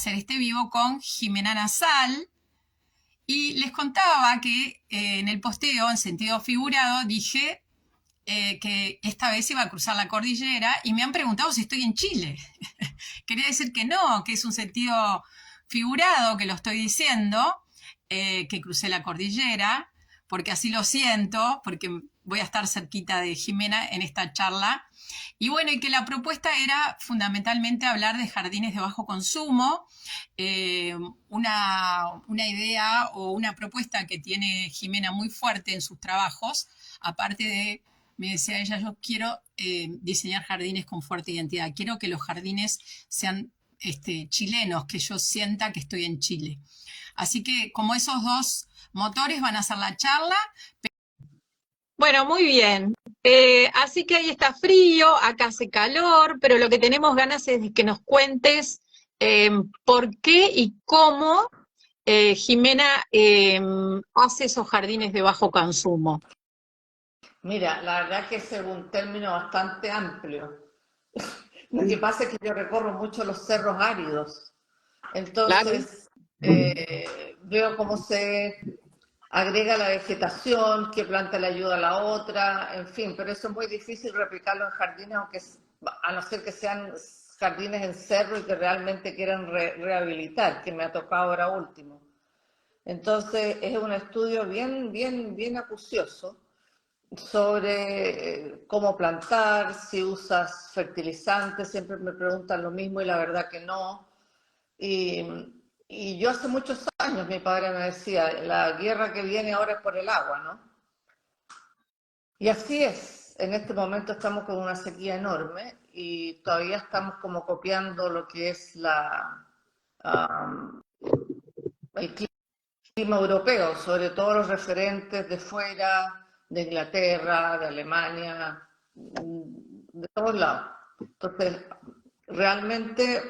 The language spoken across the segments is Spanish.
hacer este vivo con Jimena Nasal. Y les contaba que en el posteo, en sentido figurado, dije que esta vez iba a cruzar la cordillera y me han preguntado si estoy en Chile. Quería decir que no, que es un sentido figurado que lo estoy diciendo, que crucé la cordillera, porque así lo siento, porque voy a estar cerquita de Jimena en esta charla. Y bueno, y que la propuesta era fundamentalmente hablar de jardines de bajo consumo, una idea o una propuesta que tiene Jimena muy fuerte en sus trabajos, aparte de, me decía ella, yo quiero diseñar jardines con fuerte identidad, quiero que los jardines sean chilenos, que yo sienta que estoy en Chile. Así que como esos dos motores van a hacer la charla. Bueno, muy bien. Así que ahí está frío, acá hace calor, pero lo que tenemos ganas es de que nos cuentes por qué y cómo Jimena hace esos jardines de bajo consumo. Mira, la verdad que es un término bastante amplio. Lo que pasa es que yo recorro mucho los cerros áridos. Entonces, veo cómo se agrega la vegetación, qué planta le ayuda a la otra, en fin, pero eso es muy difícil replicarlo en jardines, aunque a no ser que sean jardines en cerro y que realmente quieran rehabilitar, que me ha tocado ahora último. Entonces, es un estudio bien acucioso sobre cómo plantar, si usas fertilizantes, siempre me preguntan lo mismo y la verdad que no. Y yo hace muchos años, mi padre me decía, la guerra que viene ahora es por el agua, ¿no? Y así es, en este momento estamos con una sequía enorme y todavía estamos como copiando lo que es el clima europeo, sobre todo los referentes de fuera, de Inglaterra, de Alemania, de todos lados. Entonces, realmente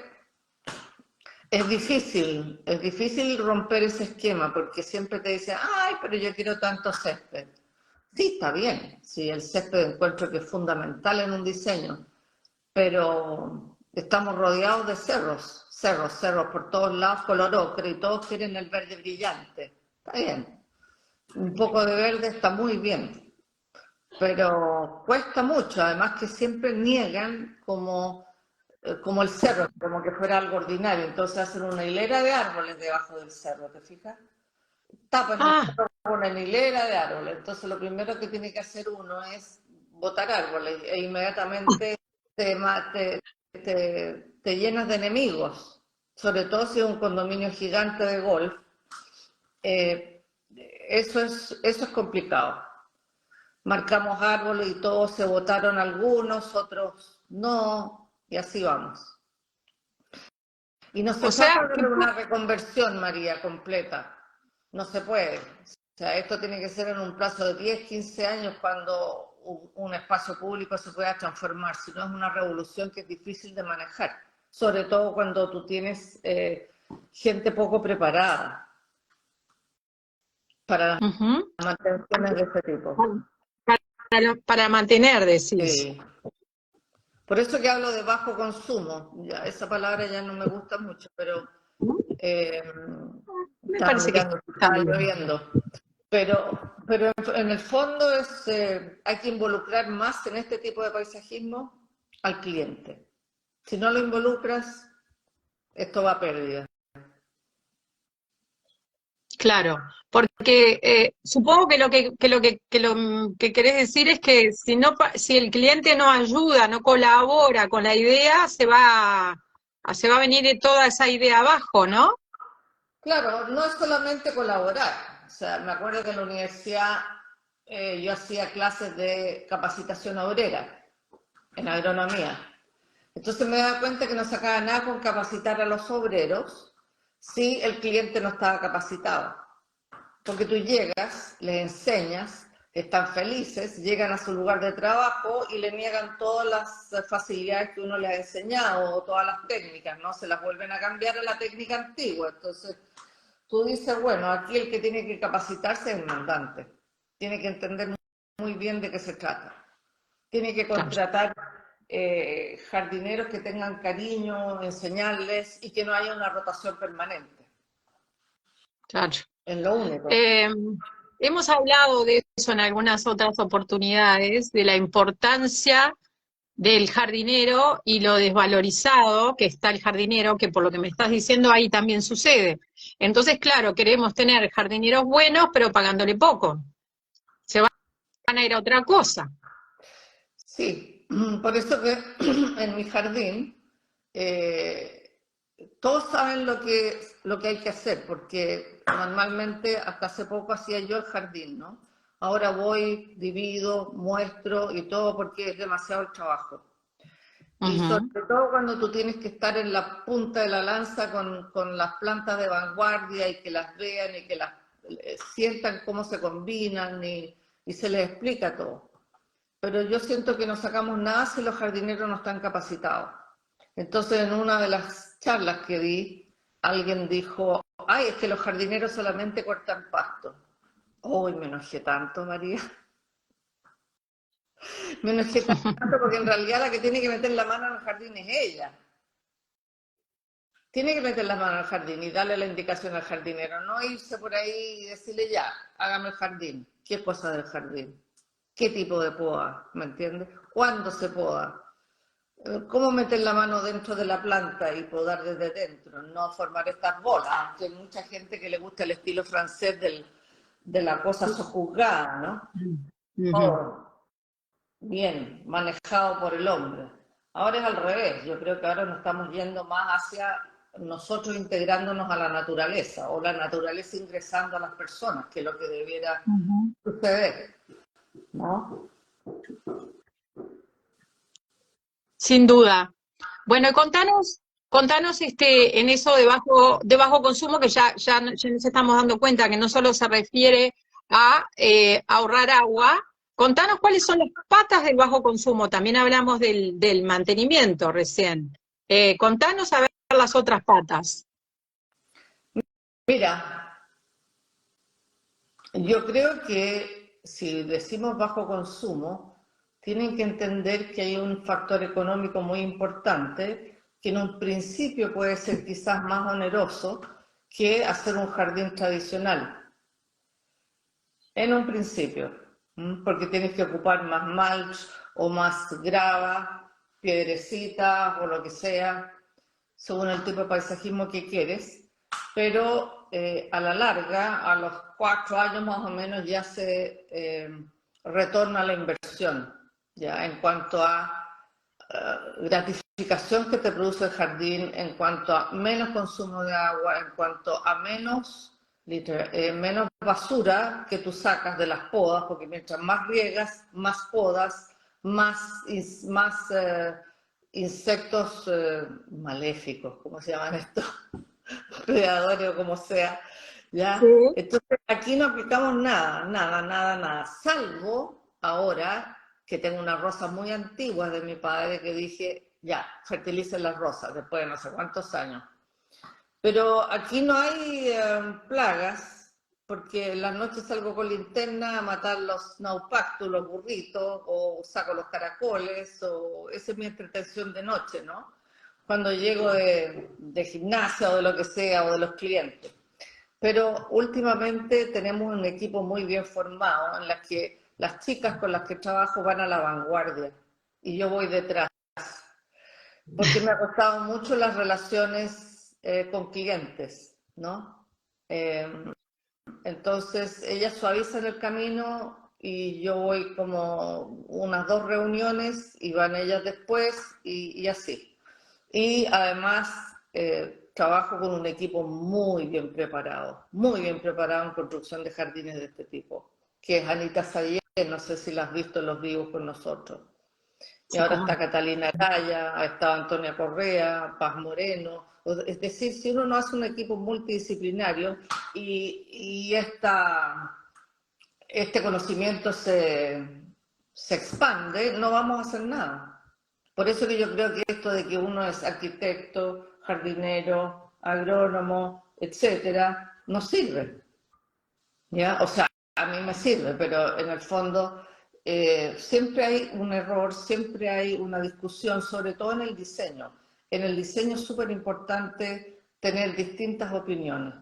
es difícil romper ese esquema porque siempre te dicen, ay, pero yo quiero tanto césped. Sí, está bien, sí, el césped encuentro que es fundamental en un diseño, pero estamos rodeados de cerros por todos lados, color ocre, y todos quieren el verde brillante. Está bien, un poco de verde está muy bien, pero cuesta mucho, además que siempre niegan como el cerro, como que fuera algo ordinario. Entonces hacen una hilera de árboles debajo del cerro, ¿te fijas? Tapan el cerro con una hilera de árboles. Entonces lo primero que tiene que hacer uno es botar árboles e inmediatamente te llenas de enemigos, sobre todo si es un condominio gigante de golf. Eso es complicado. Marcamos árboles y todos se botaron algunos, otros no, y así vamos. Y no se trata de una reconversión, María, completa. No se puede. O sea, esto tiene que ser en un plazo de 10, 15 años cuando un espacio público se pueda transformar. Si no, es una revolución que es difícil de manejar. Sobre todo cuando tú tienes gente poco preparada para las mantenciones de este tipo. Para mantener, decís. Sí. Por eso que hablo de bajo consumo. Ya, esa palabra ya no me gusta mucho, pero me parece que está lloviendo. Pero en el fondo hay que involucrar más en este tipo de paisajismo al cliente. Si no lo involucras, esto va a pérdida. Claro, porque supongo que lo que querés decir es que si el cliente no ayuda, no colabora con la idea, se va a venir toda esa idea abajo, ¿no? Claro, no es solamente colaborar. O sea, me acuerdo que en la universidad yo hacía clases de capacitación obrera en agronomía. Entonces me daba cuenta que no sacaba nada con capacitar a los obreros si el cliente no estaba capacitado. Porque tú llegas, les enseñas, están felices, llegan a su lugar de trabajo y le niegan todas las facilidades que uno les ha enseñado o todas las técnicas, ¿no? Se las vuelven a cambiar a la técnica antigua. Entonces tú dices, bueno, aquí el que tiene que capacitarse es el mandante. Tiene que entender muy bien de qué se trata. Tiene que contratar jardineros que tengan cariño, enseñarles y que no haya una rotación permanente. Claro. Es lo único. Hemos hablado de eso en algunas otras oportunidades, de la importancia del jardinero y lo desvalorizado que está el jardinero, que por lo que me estás diciendo ahí también sucede. Entonces, claro, queremos tener jardineros buenos, pero pagándole poco. Se van a ir a otra cosa. Sí, por eso que en mi jardín todos saben lo que hay que hacer, porque normalmente hasta hace poco hacía yo el jardín, ¿no? Ahora voy, divido, muestro y todo porque es demasiado el trabajo. Y sobre todo cuando tú tienes que estar en la punta de la lanza con las plantas de vanguardia y que las vean y que las sientan cómo se combinan y se les explica todo. Pero yo siento que no sacamos nada si los jardineros no están capacitados. Entonces, en una de las charlas que di, alguien dijo, ay, es que los jardineros solamente cortan pasto. Uy, me enojé tanto, María. Me enojé tanto porque en realidad la que tiene que meter la mano en el jardín es ella. Tiene que meter la mano en el jardín y darle la indicación al jardinero, no irse por ahí y decirle ya, hágame el jardín. ¿Qué cosa del jardín? ¿Qué tipo de poda? ¿Me entiendes? ¿Cuándo se poda? ¿Cómo meter la mano dentro de la planta y podar desde dentro? No formar estas bolas, aunque hay mucha gente que le gusta el estilo francés de la cosa sojuzgada, ¿no? Oh, bien, manejado por el hombre. Ahora es al revés, yo creo que ahora nos estamos yendo más hacia nosotros integrándonos a la naturaleza, o la naturaleza ingresando a las personas, que es lo que debiera suceder, ¿no? Sin duda. Bueno, y contanos en eso de bajo consumo, que ya nos estamos dando cuenta que no solo se refiere a ahorrar agua. Contanos cuáles son las patas del bajo consumo. También hablamos del mantenimiento recién. Contanos a ver las otras patas. Mira, yo creo que si decimos bajo consumo, tienen que entender que hay un factor económico muy importante que en un principio puede ser quizás más oneroso que hacer un jardín tradicional. En un principio, porque tienes que ocupar más mulch o más grava, piedrecitas o lo que sea, según el tipo de paisajismo que quieres, pero a la larga, a los 4 años más o menos, ya se retorna la inversión, ya en cuanto a gratificación que te produce el jardín, en cuanto a menos consumo de agua, en cuanto a menos basura que tú sacas de las podas, porque mientras más riegas, más podas, más insectos maléficos, ¿cómo se llaman estos? Predadores o como sea, ¿ya? Sí. Entonces aquí no aplicamos nada, salvo ahora que tengo una rosa muy antigua de mi padre que dije, ya, fertilicen las rosas después de no sé cuántos años. Pero aquí no hay plagas, porque en las noches salgo con linterna a matar los naupactus, los burritos, o saco los caracoles, o esa es mi entretención de noche, ¿no? Cuando llego de gimnasia o de lo que sea, o de los clientes. Pero últimamente tenemos un equipo muy bien formado, en la que las chicas con las que trabajo van a la vanguardia, y yo voy detrás, porque me ha costado mucho las relaciones con clientes, ¿no? Entonces, ellas suavizan el camino y yo voy como unas 2 reuniones y van ellas después y así. Y además trabajo con un equipo muy bien preparado en construcción de jardines de este tipo, que es Anita Sayer, no sé si la has visto en los vivos con nosotros. Y ahora está Catalina Araya, ha estado Antonia Correa, Paz Moreno. Es decir, si uno no hace un equipo multidisciplinario y este conocimiento se expande, no vamos a hacer nada. Por eso que yo creo que esto de que uno es arquitecto, jardinero, agrónomo, etcétera, no sirve. ¿Ya? O sea, a mí me sirve, pero en el fondo siempre hay un error, siempre hay una discusión, sobre todo en el diseño. En el diseño es súper importante tener distintas opiniones.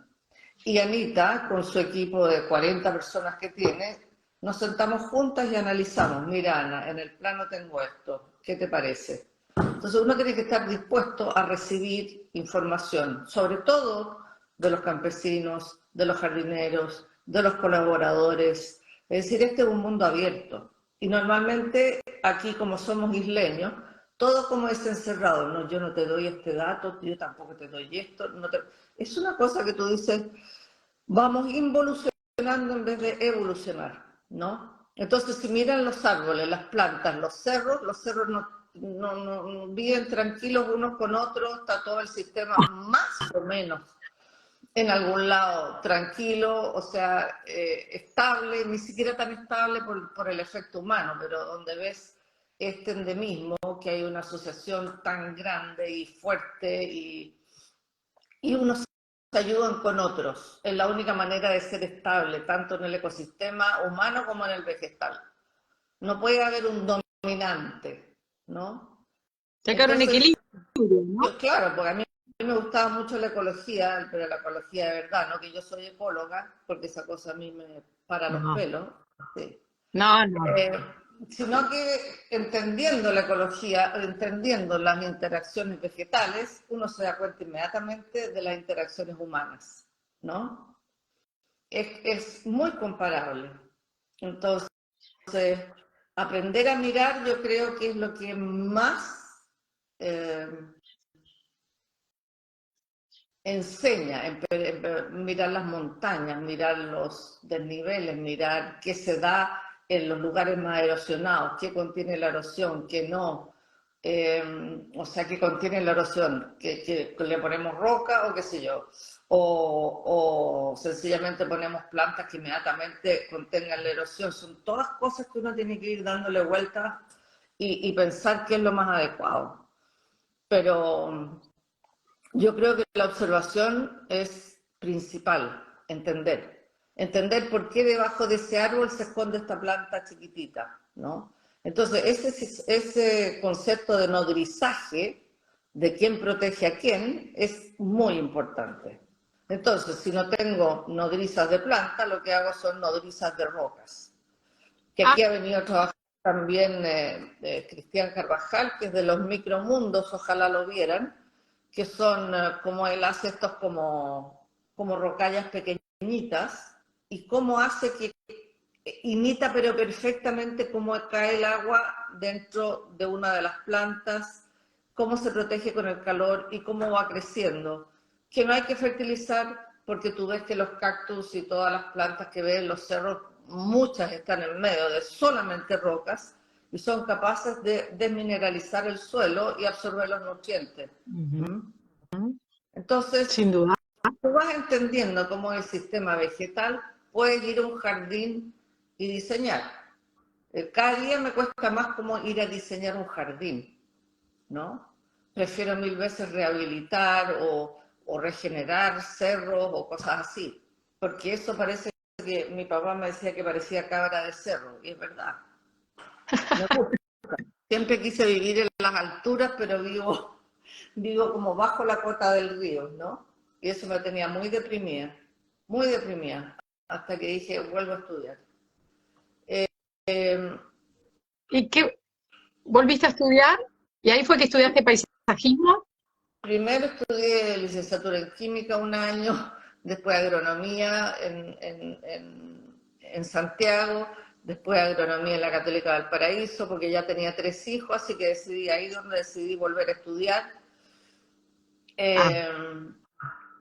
Y Anita, con su equipo de 40 personas que tiene, nos sentamos juntas y analizamos. Mira, Ana, en el plano tengo esto, ¿qué te parece? Entonces uno tiene que estar dispuesto a recibir información, sobre todo de los campesinos, de los jardineros, de los colaboradores. Es decir, este es un mundo abierto. Y normalmente aquí, como somos isleños, todo como es encerrado. No, yo no te doy este dato, yo tampoco te doy esto. No te... Es una cosa que tú dices, vamos involucionando en vez de evolucionar, ¿no? Entonces, si miran los árboles, las plantas, los cerros no viven tranquilos unos con otros, está todo el sistema más o menos en algún lado tranquilo, o sea, estable, ni siquiera tan estable por el efecto humano, pero donde ves este endemismo, que hay una asociación tan grande y fuerte y unos se ayudan con otros. Es la única manera de ser estable, tanto en el ecosistema humano como en el vegetal. No puede haber un dominante, ¿no? Sacar un Entonces, equilibrio, ¿no? claro, porque a mí me gustaba mucho la ecología, pero la ecología de verdad, no que yo soy ecóloga, porque esa cosa a mí me para los No, pelos, sí. no. Eh, Sino que entendiendo la ecología, entendiendo las interacciones vegetales, uno se da cuenta inmediatamente de las interacciones humanas, ¿no? Es muy comparable. Entonces, aprender a mirar yo creo que es lo que más eh, enseña, mirar las montañas, mirar los desniveles, mirar qué se da en los lugares más erosionados, qué contiene la erosión, qué no, o sea, qué contiene la erosión, que le ponemos roca o qué sé yo, o sencillamente ponemos plantas que inmediatamente contengan la erosión. Son todas cosas que uno tiene que ir dándole vueltas y pensar qué es lo más adecuado. Pero yo creo que la observación es principal, entender. Entender por qué debajo de ese árbol se esconde esta planta chiquitita, ¿no? Entonces, ese concepto de nodrizaje, de quién protege a quién, es muy importante. Entonces, si no tengo nodrizas de planta, lo que hago son nodrizas de rocas. Que aquí ha venido a trabajar también Cristian Carvajal, que es de los micromundos, ojalá lo vieran, que son como él hace estos como rocallas pequeñitas, y cómo hace que imita pero perfectamente cómo cae el agua dentro de una de las plantas, cómo se protege con el calor y cómo va creciendo. Que no hay que fertilizar porque tú ves que los cactus y todas las plantas que ves en los cerros, muchas están en medio de solamente rocas y son capaces de desmineralizar el suelo y absorber los nutrientes. ¿Mm? Entonces, Sin duda. tú vas entendiendo cómo es el sistema vegetal, puedes ir a un jardín y diseñar. Cada día me cuesta más como ir a diseñar un jardín, ¿no? Prefiero mil veces rehabilitar o regenerar cerros o cosas así, porque eso parece que mi papá me decía que parecía cabra de cerro, y es verdad. Me gusta. Siempre quise vivir en las alturas, pero vivo como bajo la cota del río, ¿no? Y eso me tenía muy deprimida, hasta que dije, vuelvo a estudiar. Eh, ¿Y qué? ¿Volviste a estudiar? ¿Y ahí fue que estudiaste paisajismo? Primero estudié licenciatura en química un año, después agronomía en Santiago, después agronomía en la Católica del Paraíso, porque ya tenía 3 hijos, así que decidí ahí donde decidí volver a estudiar.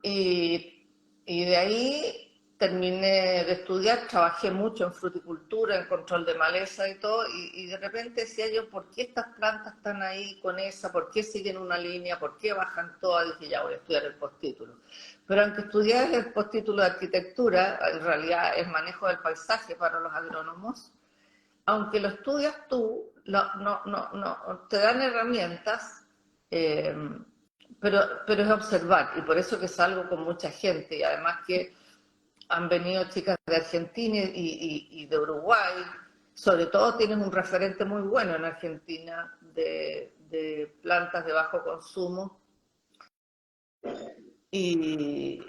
Y de ahí terminé de estudiar, trabajé mucho en fruticultura, en control de maleza y todo, y de repente decía yo, ¿por qué estas plantas están ahí con esa? ¿Por qué siguen una línea? ¿Por qué bajan todas? Dije, ya voy a estudiar el postítulo. Pero aunque estudié el postítulo de arquitectura, en realidad es manejo del paisaje para los agrónomos, aunque lo estudias tú, no te dan herramientas, pero es observar, y por eso que salgo con mucha gente, y además que han venido chicas de Argentina y de Uruguay, Sobre todo tienes un referente muy bueno en Argentina de plantas de bajo consumo y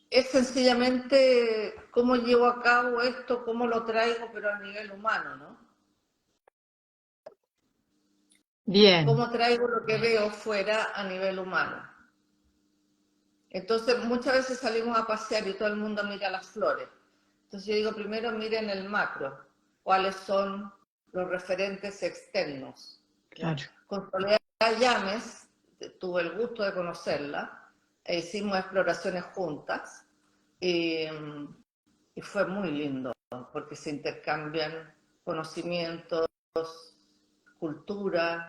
es sencillamente cómo llevo a cabo esto, cómo lo traigo, pero a nivel humano, ¿no? Bien, Cómo traigo lo que veo fuera a nivel humano. Entonces, muchas veces salimos a pasear y todo el mundo mira las flores. Entonces yo digo, primero miren el macro, cuáles son los referentes externos. claro. Con Soledad Llames, tuve el gusto de conocerla, e hicimos exploraciones juntas, y, y fue muy lindo, porque se intercambian conocimientos, cultura,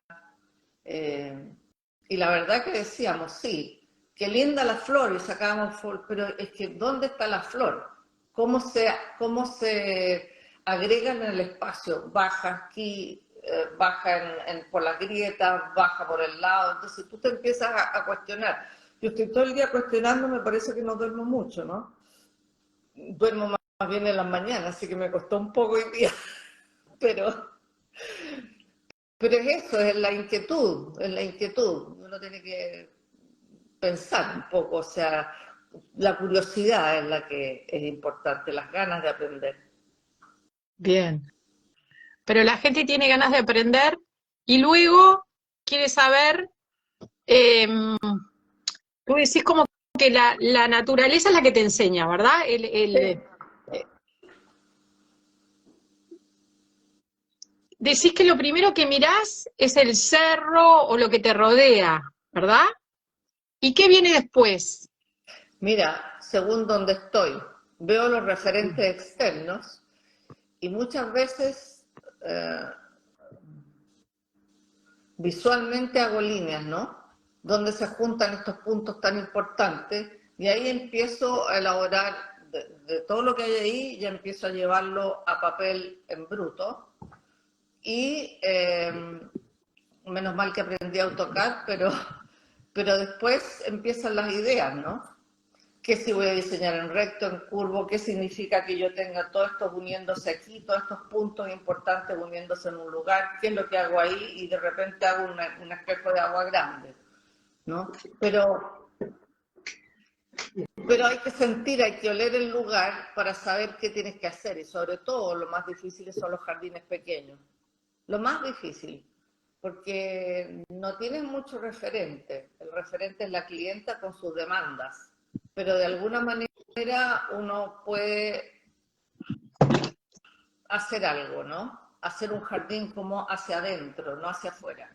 y la verdad que decíamos, sí, qué linda la flor, y sacábamos flor, pero es que ¿dónde está la flor? Cómo se agrega en el espacio? Baja aquí, baja por las grietas, baja por el lado, entonces tú te empiezas a cuestionar. Yo estoy todo el día cuestionando, me parece que no duermo mucho, ¿no? Duermo más bien en las mañanas, así que me costó un poco hoy día, pero... Pero es eso, es la inquietud. Uno tiene que pensar un poco, o sea, la curiosidad es la que es importante, las ganas de aprender. Bien. Pero la gente tiene ganas de aprender y luego quiere saber, eh, tú decís como que la naturaleza es la que te enseña, ¿verdad? Decís que lo primero que mirás es el cerro o lo que te rodea, ¿verdad? ¿Y qué viene después? Mira, según donde estoy, veo los referentes externos y muchas veces visualmente hago líneas, ¿no? Donde se juntan estos puntos tan importantes y ahí empiezo a elaborar de todo lo que hay ahí, ya empiezo a llevarlo a papel en bruto y menos mal que aprendí a AutoCAD, pero después empiezan las ideas, ¿no? ¿Qué si voy a diseñar en recto, en curvo? ¿Qué significa que yo tenga todos estos uniéndose aquí, todos estos puntos importantes uniéndose en un lugar? ¿Qué es lo que hago ahí? Y de repente hago un espejo de agua grande, ¿no? Pero hay que sentir, hay que oler el lugar para saber qué tienes que hacer. Y sobre todo, lo más difícil son los jardines pequeños. Lo más difícil, porque no tienes mucho referente. El referente es la clienta con sus demandas, pero de alguna manera uno puede hacer algo, ¿no? Hacer un jardín como hacia adentro, no hacia afuera.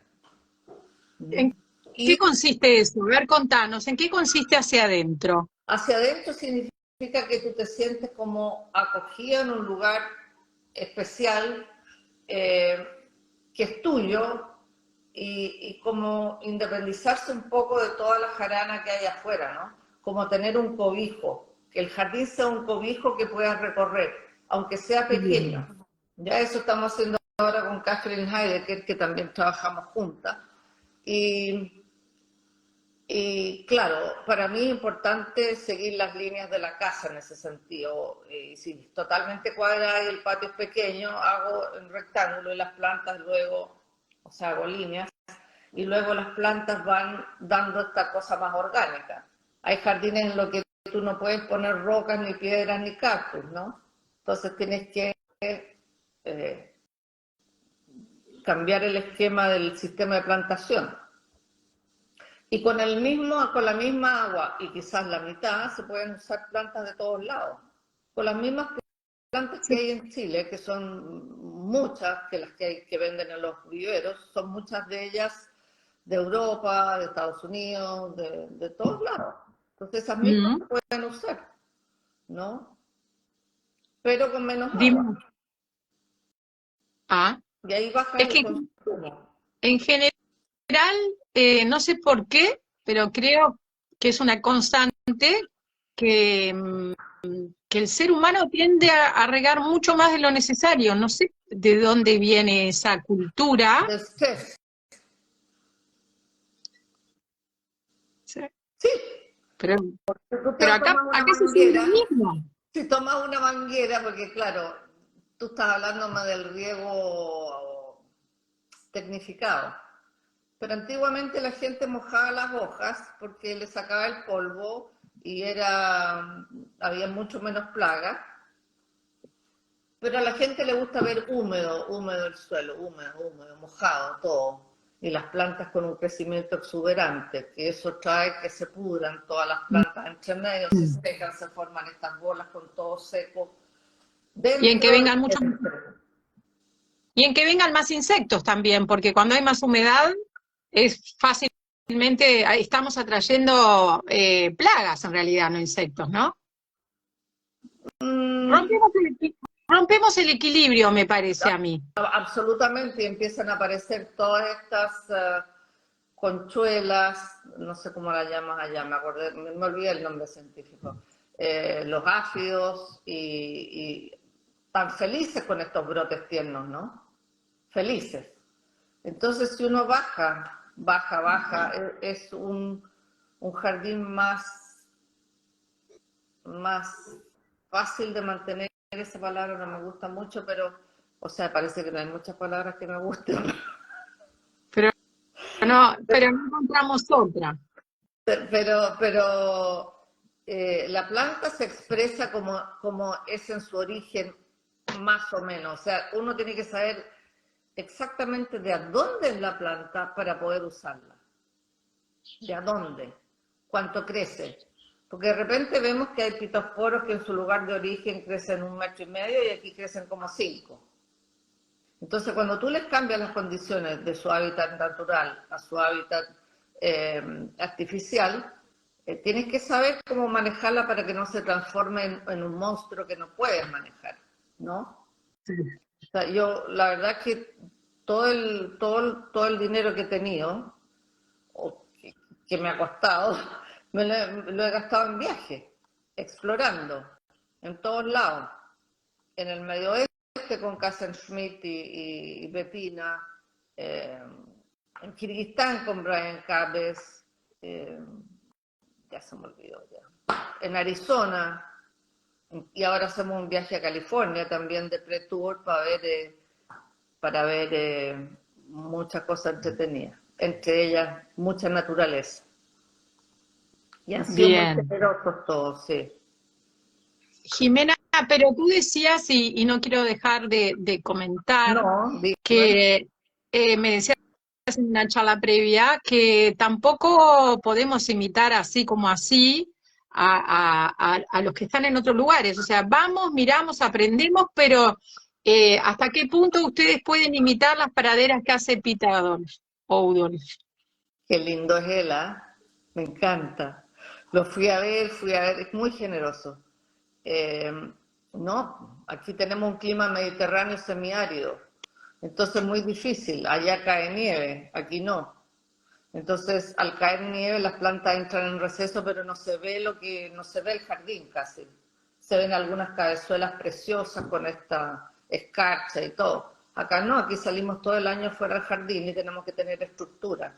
¿En Y qué consiste eso? A ver, contanos, ¿en qué consiste hacia adentro? hacia adentro significa que tú te sientes como acogida en un lugar especial, que es tuyo, y como independizarse un poco de toda la jarana que hay afuera, ¿no? Como tener un cobijo, que el jardín sea un cobijo que puedas recorrer, aunque sea Bien. pequeño. Ya eso estamos haciendo ahora con Catherine Heidegger, que también trabajamos juntas. Y, y claro, para mí es importante seguir las líneas de la casa en ese sentido. Y si es totalmente cuadrada y el patio es pequeño, hago en rectángulo y las plantas luego, o sea, hago líneas y luego las plantas van dando esta cosa más orgánica. Hay jardines en los que tú no puedes poner rocas, ni piedras, ni cactus, ¿no? Entonces tienes que eh, cambiar el esquema del sistema de plantación. Y con la misma agua y quizás la mitad, se pueden usar plantas de todos lados. Con las mismas plantas que Sí. hay en Chile, que son muchas, que las que hay que venden en los viveros, son muchas de ellas de Europa, de Estados Unidos, de todos lados. Entonces esas mismas Mm, se pueden usar, ¿no? Pero con menos agua. dime. Ah, Y ahí bajas es el que consumo. en general, no sé por qué, pero creo que es una constante que, que el ser humano tiende a regar mucho más de lo necesario. No sé de dónde viene esa cultura. De estrés. Sí, Sí, pero, tú te pero acá, tomas una acá se siente lo manguera. mismo. si tomas una manguera, porque claro, tú estás hablándome del riego tecnificado, pero antiguamente la gente mojaba las hojas porque le sacaba el polvo y había mucho menos plagas, pero a la gente le gusta ver húmedo el suelo, húmedo, mojado todo, y las plantas con un crecimiento exuberante, que eso trae que se pudran todas las plantas entre medio, se secan, se forman estas bolas con todo seco. Y en que Dentro vengan muchos, y en que vengan más insectos también, porque cuando hay más humedad es fácilmente, estamos atrayendo plagas en realidad, no insectos, ¿no? Rompemos el equilibrio, me parece a mí. absolutamente, y empiezan a aparecer todas estas conchuelas, no sé cómo las llamas allá, me olvidé el nombre científico, los áfidos y tan felices con estos brotes tiernos, ¿no? Felices. Entonces, si uno baja, es un jardín más fácil de mantener. Esa palabra no me gusta mucho, pero, o sea, parece que no hay muchas palabras que me gusten. Pero no encontramos otra. Pero la planta se expresa como es en su origen, más o menos. O sea, uno tiene que saber exactamente de a dónde es la planta para poder usarla. De a dónde, cuánto crece. Porque de repente vemos que hay pitosporos que en su lugar de origen crecen 1,5 metros y aquí crecen como 5. Entonces, cuando tú les cambias las condiciones de su hábitat natural a su hábitat artificial, tienes que saber cómo manejarla para que no se transforme en un monstruo que no puedes manejar, ¿no? Sí. O sea, yo, la verdad es que todo el dinero que he tenido, o que me ha costado, lo he gastado en viajes, explorando, en todos lados, en el Medio Oeste con Kassenschmidt y Bettina, en Kirguistán con Brian Cabez, ya se me olvidó ya, en Arizona, y ahora hacemos un viaje a California también de pre-tour para ver muchas cosas entretenidas, entre ellas mucha naturaleza. Y han sido muy generosos todos, sí. Jimena, pero tú decías, y no quiero dejar de comentar, que me decías en una charla previa que tampoco podemos imitar así como así a los que están en otros lugares. O sea, vamos, miramos, aprendemos, pero ¿hasta qué punto ustedes pueden imitar las praderas que hace Pita O'Donnell? Qué lindo es él, ¿ah? Me encanta. Lo fui a ver, es muy generoso. No, aquí tenemos un clima mediterráneo semiárido, entonces muy difícil. Allá cae nieve, aquí no. Entonces, al caer nieve, las plantas entran en receso, pero no se ve no se ve el jardín casi. Se ven algunas cabezuelas preciosas con esta escarcha y todo. Acá no, aquí salimos todo el año fuera del jardín y tenemos que tener estructura.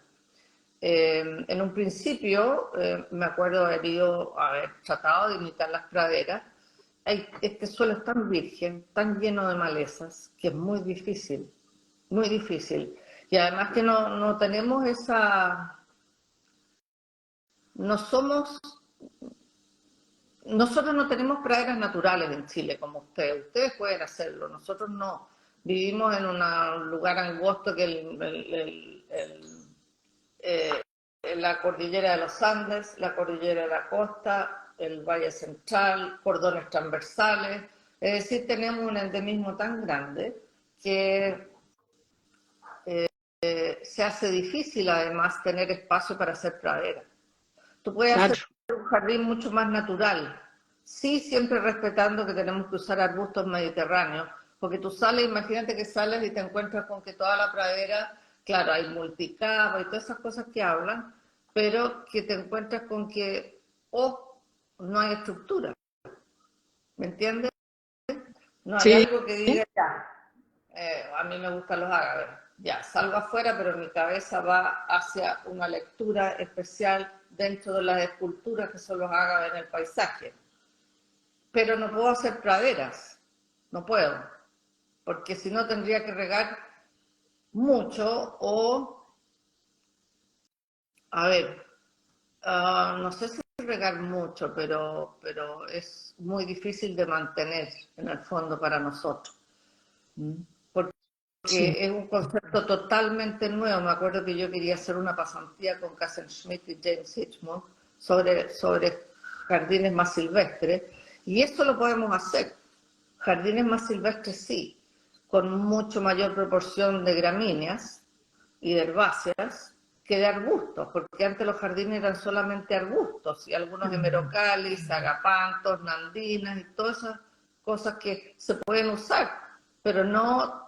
En un principio, me acuerdo haber tratado de imitar las praderas. Este suelo es tan virgen, tan lleno de malezas, que es muy difícil, muy difícil. Y además que no tenemos nosotros no tenemos praderas naturales en Chile como ustedes pueden hacerlo, nosotros no. Vivimos en un lugar angosto que la cordillera de los Andes, la cordillera de la costa, el Valle Central, cordones transversales, es decir, tenemos un endemismo tan grande que se hace difícil además tener espacio para hacer pradera. Tú puedes hacer un jardín mucho más natural, sí, siempre respetando que tenemos que usar arbustos mediterráneos, porque tú sales, imagínate que sales y te encuentras con que toda la pradera, claro, hay multicapa y todas esas cosas que hablan, pero que te encuentras con que no hay estructura, ¿me entiendes? No hay algo que diga ya, a mí me gustan los ágaves, ya, salgo afuera, pero mi cabeza va hacia una lectura especial dentro de las esculturas que son los ágaves en el paisaje. pero no puedo hacer praderas, no puedo, porque si no tendría que regar mucho o, a ver, no sé si regar mucho, pero es muy difícil de mantener en el fondo para nosotros. Porque Sí, es un concepto totalmente nuevo. Me acuerdo que yo quería hacer una pasantía con Cassen Schmidt y James Hitchmond sobre jardines más silvestres, y esto lo podemos hacer. Jardines más silvestres sí, con mucho mayor proporción de gramíneas y de herbáceas que de arbustos, porque antes los jardines eran solamente arbustos y algunos hemerocalis, agapantos, nandinas y todas esas cosas que se pueden usar, pero no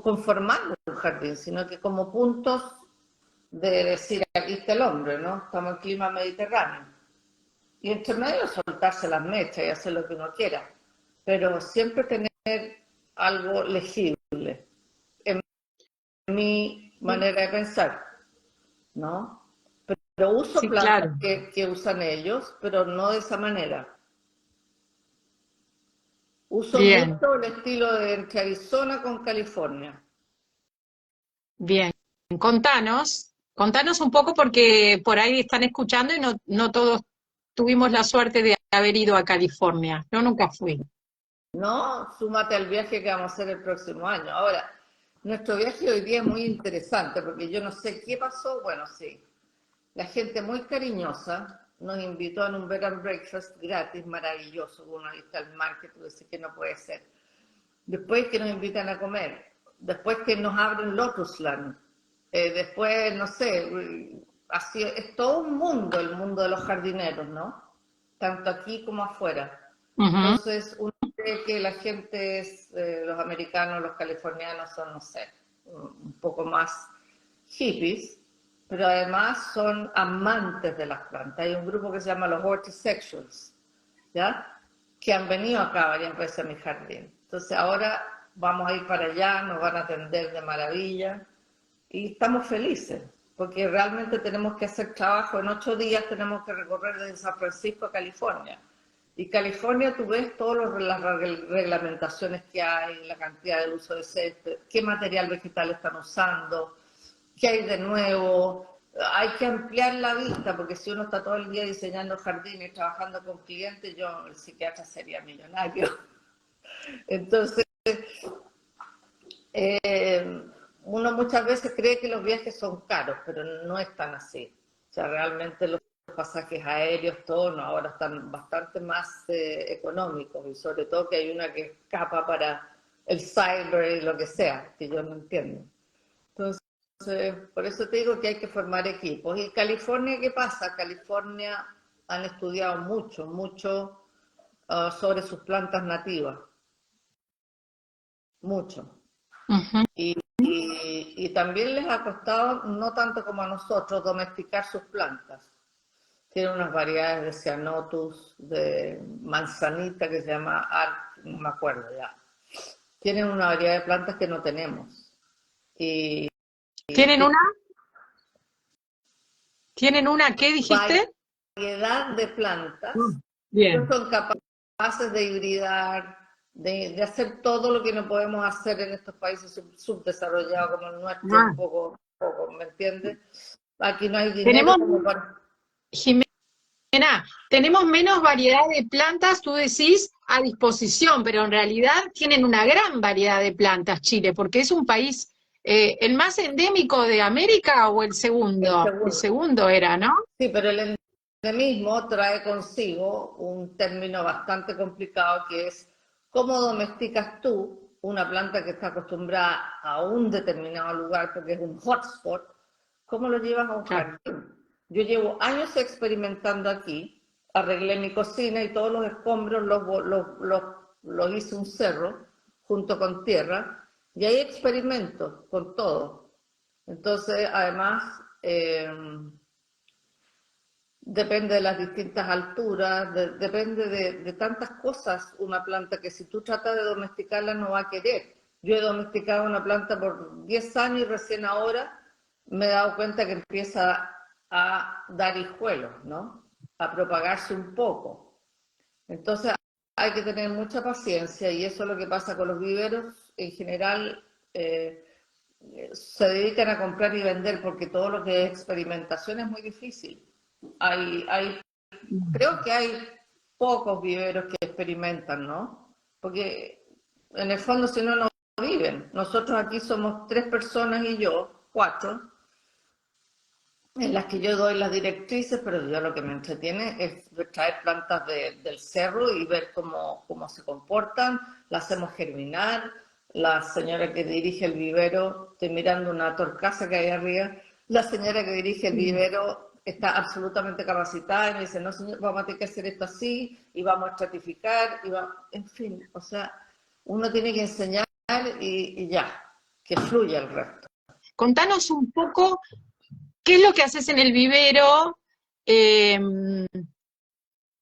conformando un jardín, sino que como puntos de decir, aquí está el hombre, ¿no? Estamos en clima mediterráneo. Y entre medio soltarse las mechas y hacer lo que uno quiera, pero siempre tener algo legible, en mi manera de pensar, ¿no? Pero uso sí, plantas claro. que usan ellos, pero no de esa manera. Uso Bien, mucho el estilo de entre Arizona con California. bien. Contanos un poco porque por ahí están escuchando y no todos tuvimos la suerte de haber ido a California. Yo nunca fui. No, súmate al viaje que vamos a hacer el próximo año. Ahora, nuestro viaje hoy día es muy interesante porque yo no sé qué pasó. Bueno, sí, la gente muy cariñosa nos invitó en un bed and breakfast gratis, maravilloso. Uno ahí está el market, tú dices que no puede ser. Después que nos invitan a comer, después que nos abren Lotusland, después, no sé, así, es todo un mundo, el mundo de los jardineros, ¿no? Tanto aquí como afuera. Ujú. Entonces, uno cree que la gente es, los americanos, los californianos son, no sé, un poco más hippies, pero además son amantes de las plantas. Hay un grupo que se llama los hortisexuals, ¿ya? Que han venido acá varias veces a mi jardín. Entonces ahora vamos a ir para allá, nos van a atender de maravilla y estamos felices, porque realmente tenemos que hacer trabajo. En 8 días tenemos que recorrer desde San Francisco a California. Y California, tú ves todas las reglamentaciones que hay, la cantidad del uso de césped, qué material vegetal están usando, qué hay de nuevo. Hay que ampliar la vista, porque si uno está todo el día diseñando jardines, trabajando con clientes, yo, el psiquiatra, sería millonario. Entonces, uno muchas veces cree que los viajes son caros, pero no es tan así. O sea, realmente los pasajes aéreos, todos, no, ahora están bastante más económicos, y sobre todo que hay una que escapa para el cyber y lo que sea, que yo no entiendo. Entonces, por eso te digo que hay que formar equipos. ¿Y California qué pasa? California han estudiado mucho, mucho sobre sus plantas nativas, mucho. Ujú. Y también les ha costado, no tanto como a nosotros, domesticar sus plantas. Tienen unas variedades de cianotus, de manzanita que se llama no me acuerdo ya. Tienen una variedad de plantas que no tenemos. Y, ¿Tienen y una? ¿Tienen una? ¿Qué dijiste? variedad de plantas Mm, que bien. son capaces de hibridar, de hacer todo lo que no podemos hacer en estos países subdesarrollados como el nuestro, Ah, poco, ¿me entiendes? Aquí no hay dinero tenemos, como para... Jimena, tenemos menos variedad de plantas, tú decís, a disposición, pero en realidad tienen una gran variedad de plantas Chile, porque es un país, el más endémico de América o el El segundo. El segundo. segundo era, ¿no? Sí, pero el endemismo trae consigo un término bastante complicado que es cómo domesticas tú una planta que está acostumbrada a un determinado lugar porque es un hotspot, cómo lo llevas a un Claro. jardín. Yo llevo años experimentando aquí, arreglé mi cocina y todos los escombros los hice un cerro junto con tierra y ahí experimento con todo. Entonces, además... depende de las distintas alturas, depende de tantas cosas una planta que si tú tratas de domesticarla no va a querer. Yo he domesticado una planta por 10 años y recién ahora me he dado cuenta que empieza a dar hijuelos, ¿no? A propagarse un poco. Entonces hay que tener mucha paciencia y eso es lo que pasa con los viveros. En general se dedican a comprar y vender porque todo lo que es experimentación es muy difícil. Creo que hay pocos viveros que experimentan, ¿no? Porque en el fondo si no, no viven. Nosotros aquí somos 3 personas y yo, 4, en las que yo doy las directrices, pero yo lo que me entretiene es traer plantas del cerro y ver cómo se comportan, las hacemos germinar. La señora que dirige el vivero, estoy mirando una torcaza que hay arriba, la señora que dirige el vivero está absolutamente capacitada y me dice, no señor, vamos a tener que hacer esto así, y vamos a estratificar, en fin, o sea, uno tiene que enseñar y ya, que fluya el resto. Contanos un poco qué es lo que haces en el vivero.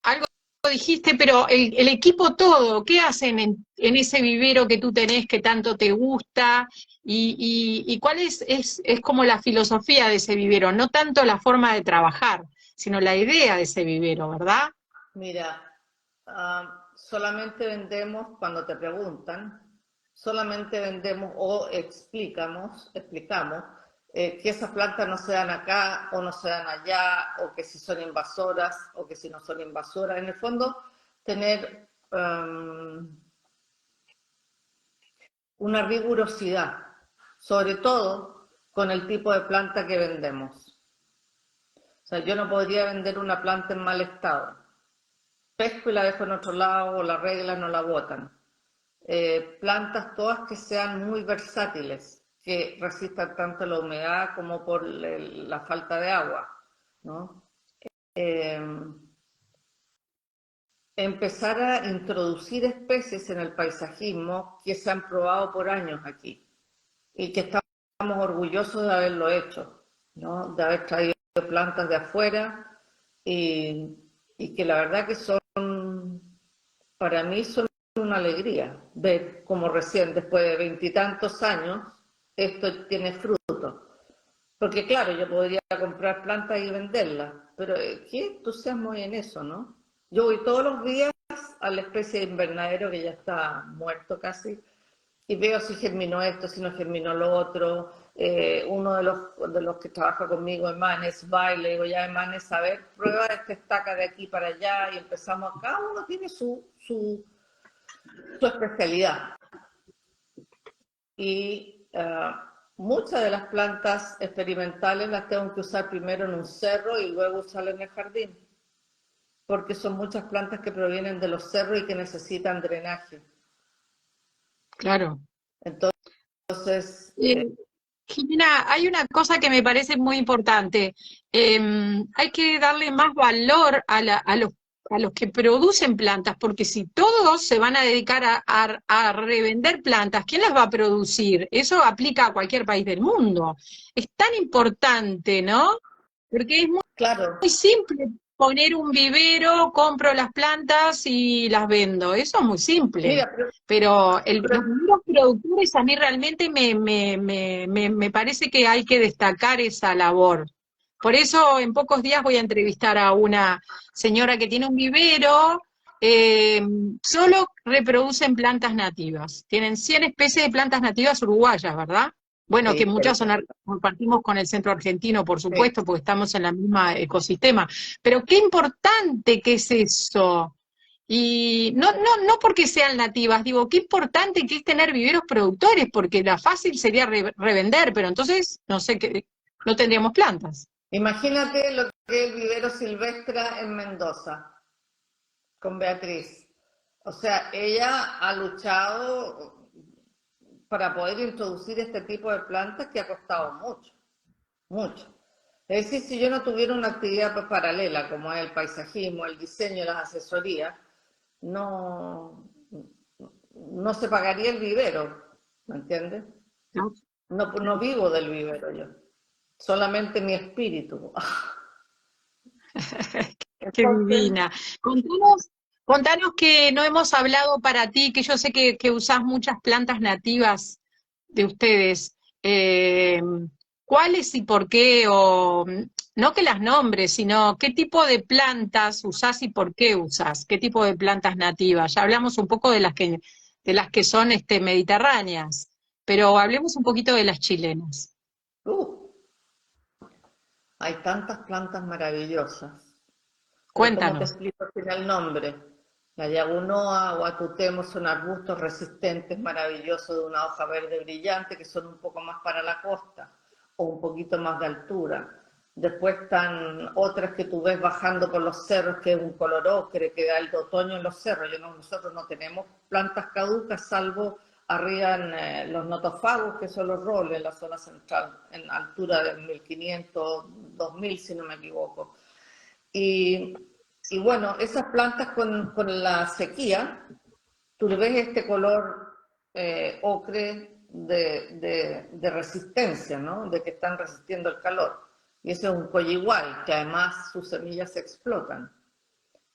Algo dijiste, pero el equipo todo, ¿qué hacen en ese vivero que tú tenés que tanto te gusta? Y cuál es como la filosofía de ese vivero, no tanto la forma de trabajar, sino la idea de ese vivero, ¿verdad? Mira, solamente vendemos, cuando te preguntan, solamente vendemos o explicamos que esas plantas no se dan acá o no se dan allá, o que si son invasoras o que si no son invasoras. En el fondo, tener una rigurosidad, sobre todo con el tipo de planta que vendemos. O sea, yo no podría vender una planta en mal estado. Pesco y la dejo en otro lado, o la regla no la botan. Plantas todas que sean muy versátiles, que resistan tanto la humedad como por la falta de agua, ¿no? Empezar a introducir especies en el paisajismo que se han probado por años aquí y que estamos orgullosos de haberlo hecho, ¿no? De haber traído plantas de afuera y que la verdad que para mí son una alegría ver cómo recién, después de 20 y tantos años, esto tiene fruto. Porque claro, yo podría comprar plantas y venderlas, pero ¿qué entusiasmo hay en eso, no? Yo voy todos los días a la especie de invernadero que ya está muerto casi, y veo si germinó esto, si no germinó lo otro. Uno de los que trabaja conmigo, Emanes, va y le digo, ya Emanes, a ver, prueba esta estaca de aquí para allá, y empezamos, cada uno tiene su especialidad. Y muchas de las plantas experimentales las tengo que usar primero en un cerro y luego usarlas en el jardín, porque son muchas plantas que provienen de los cerros y que necesitan drenaje. Claro. Entonces... Jimena, hay una cosa que me parece muy importante. Hay que darle más valor a los que producen plantas, porque si todos se van a dedicar a revender plantas, ¿quién las va a producir? Eso aplica a cualquier país del mundo. Es tan importante, ¿no? Porque es muy simple poner un vivero, compro las plantas y las vendo. Eso es muy simple. Mira, pero los productores a mí realmente me parece que hay que destacar esa labor. Por eso en pocos días voy a entrevistar a una señora que tiene un vivero, solo reproducen plantas nativas. Tienen 100 especies de plantas nativas uruguayas, ¿verdad? Bueno, sí, que muchas compartimos con el centro argentino, por supuesto, sí, porque estamos en la misma ecosistema. Pero qué importante que es eso. Y no porque sean nativas, digo, qué importante que es tener viveros productores, porque la fácil sería revender, pero entonces, no sé, no tendríamos plantas. Imagínate lo que es el vivero silvestre en Mendoza, con Beatriz. O sea, ella ha luchado para poder introducir este tipo de plantas que ha costado mucho, mucho. Es decir, si yo no tuviera una actividad paralela como es el paisajismo, el diseño, las asesorías, no se pagaría el vivero, ¿me entiendes? No vivo del vivero yo, solamente mi espíritu. Qué divina. Contanos que no hemos hablado para ti, que yo sé que usás muchas plantas nativas de ustedes. ¿Cuáles y por qué? O no que las nombres, sino qué tipo de plantas usás y por qué usás, qué tipo de plantas nativas. Ya hablamos un poco de las que son mediterráneas, pero hablemos un poquito de las chilenas. Uh, hay tantas plantas maravillosas. Pero ¿cómo te Cuéntanos. explico sin el nombre? La yagunoa o atutemo son arbustos resistentes maravillosos de una hoja verde brillante que son un poco más para la costa o un poquito más de altura. Después están otras que tú ves bajando por los cerros, que es un color ocre, que da el otoño en los cerros. Nosotros no tenemos plantas caducas, salvo arriba en los notofagos, que son los robles, en la zona central, en altura de 1500, 2000, si no me equivoco. Y, y bueno, esas plantas con la sequía, tú le ves este color ocre de resistencia, ¿no? De que están resistiendo el calor. Y ese es un coyigual, que además sus semillas se explotan.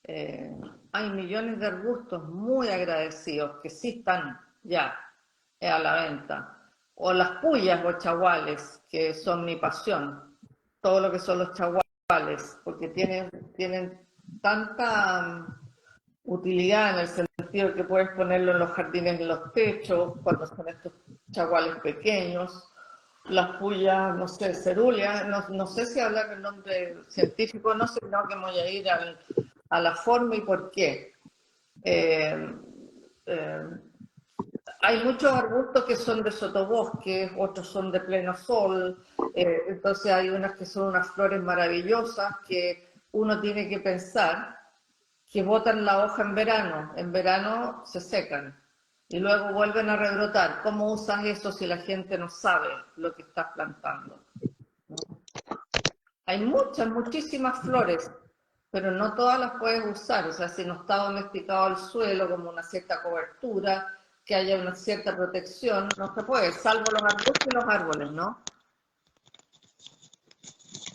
Hay millones de arbustos muy agradecidos que sí están ya a la venta. O las puyas o chaguales, que son mi pasión. Todo lo que son los chaguales, porque tienen tanta utilidad en el sentido que puedes ponerlo en los jardines, en los techos, cuando son estos chaguales pequeños. Las puyas, no sé, cerúleas, no sé si hablar el nombre científico, no sé, no, que me voy a ir a la forma y por qué. Eh, eh, hay muchos arbustos que son de sotobosque, otros son de pleno sol, entonces hay unas que son unas flores maravillosas que uno tiene que pensar que botan la hoja en verano se secan y luego vuelven a rebrotar. ¿Cómo usas eso si la gente no sabe lo que estás plantando? Hay muchas, muchísimas flores, pero no todas las puedes usar. O sea, si no está domesticado el suelo, como una cierta cobertura, que haya una cierta protección, no se puede, salvo los arbustos y los árboles, ¿no?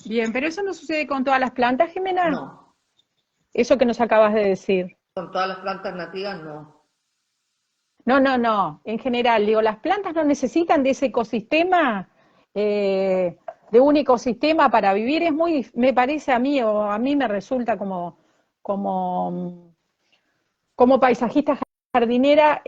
Bien, pero eso no sucede con todas las plantas, Jimena. No, Eso que nos acabas de decir. con todas las plantas nativas no. No, no, no. En general, digo, las plantas no necesitan de ese ecosistema, de un ecosistema para vivir. Es muy, me parece a mí, o a mí me resulta como, como paisajista jardinera,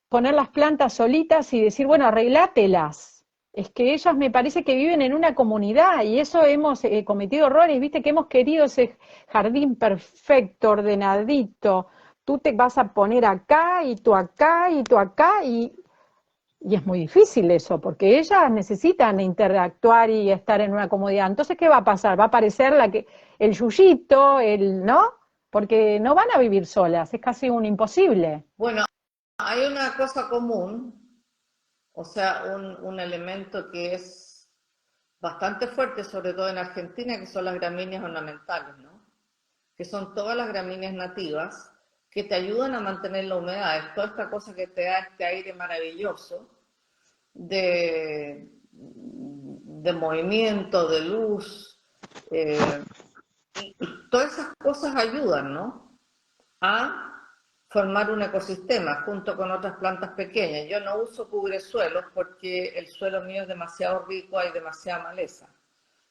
poner las plantas solitas y decir, bueno, arreglátelas. Es que ellas me parece que viven en una comunidad y eso hemos cometido errores, viste que hemos querido ese jardín perfecto, ordenadito. Tú te vas a poner acá y tú acá y tú acá y es muy difícil eso, porque ellas necesitan interactuar y estar en una comodidad. Entonces, ¿qué va a pasar? Va a aparecer el yuyito, ¿no? Porque no van a vivir solas, es casi un imposible. Bueno, hay una cosa común, o sea, un elemento que es bastante fuerte, sobre todo en Argentina, que son las gramíneas ornamentales, ¿no? Que son todas las gramíneas nativas que te ayudan a mantener la humedad. Es toda esta cosa que te da este aire maravilloso de movimiento, de luz. Y todas esas cosas ayudan, ¿no? A formar un ecosistema junto con otras plantas pequeñas. Yo no uso cubresuelos porque el suelo mío es demasiado rico, hay demasiada maleza.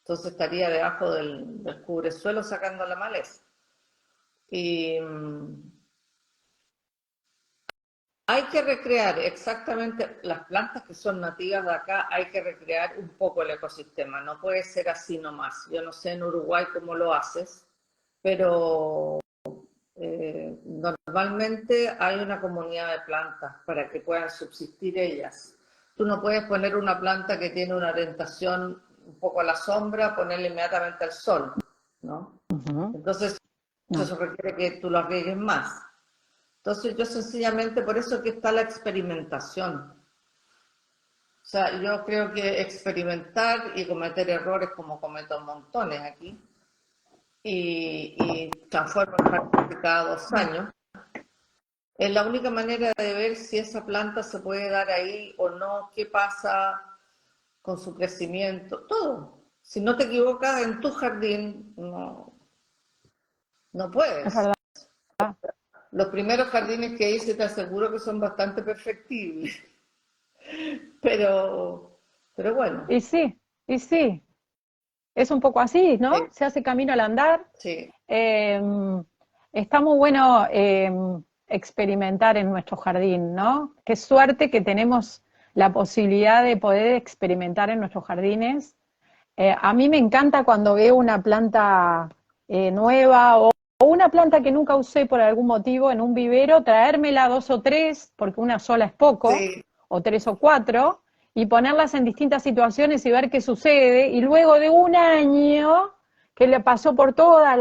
Entonces estaría debajo del cubresuelo sacando la maleza. Y hay que recrear exactamente las plantas que son nativas de acá, hay que recrear un poco el ecosistema, no puede ser así nomás. Yo no sé en Uruguay cómo lo haces, pero normalmente hay una comunidad de plantas para que puedan subsistir ellas. Tú no puedes poner una planta que tiene una orientación un poco a la sombra, ponerla inmediatamente al sol, ¿no? Entonces, No. eso requiere que tú lo riegues más. Entonces, yo sencillamente, por eso que está la experimentación. O sea, yo creo que experimentar y cometer errores como cometo montones aquí, y transformo el jardín cada 2 años, es la única manera de ver si esa planta se puede dar ahí o no, qué pasa con su crecimiento, todo. Si no te equivocas en tu jardín, no Es puedes. verdad. Los primeros jardines que hice te aseguro que son bastante perfectibles, pero bueno. Y sí, y sí. Es un poco así, ¿no? Sí, Se hace camino al andar. sí, Eh, Está muy bueno experimentar en nuestro jardín, ¿no? Qué suerte que tenemos la posibilidad de poder experimentar en nuestros jardines. A mí me encanta cuando veo una planta nueva o una planta que nunca usé por algún motivo en un vivero, traérmela dos o tres, porque una sola es poco, sí. o tres o cuatro, y ponerlas en distintas situaciones y ver qué sucede. Y luego de un año que le pasó por todas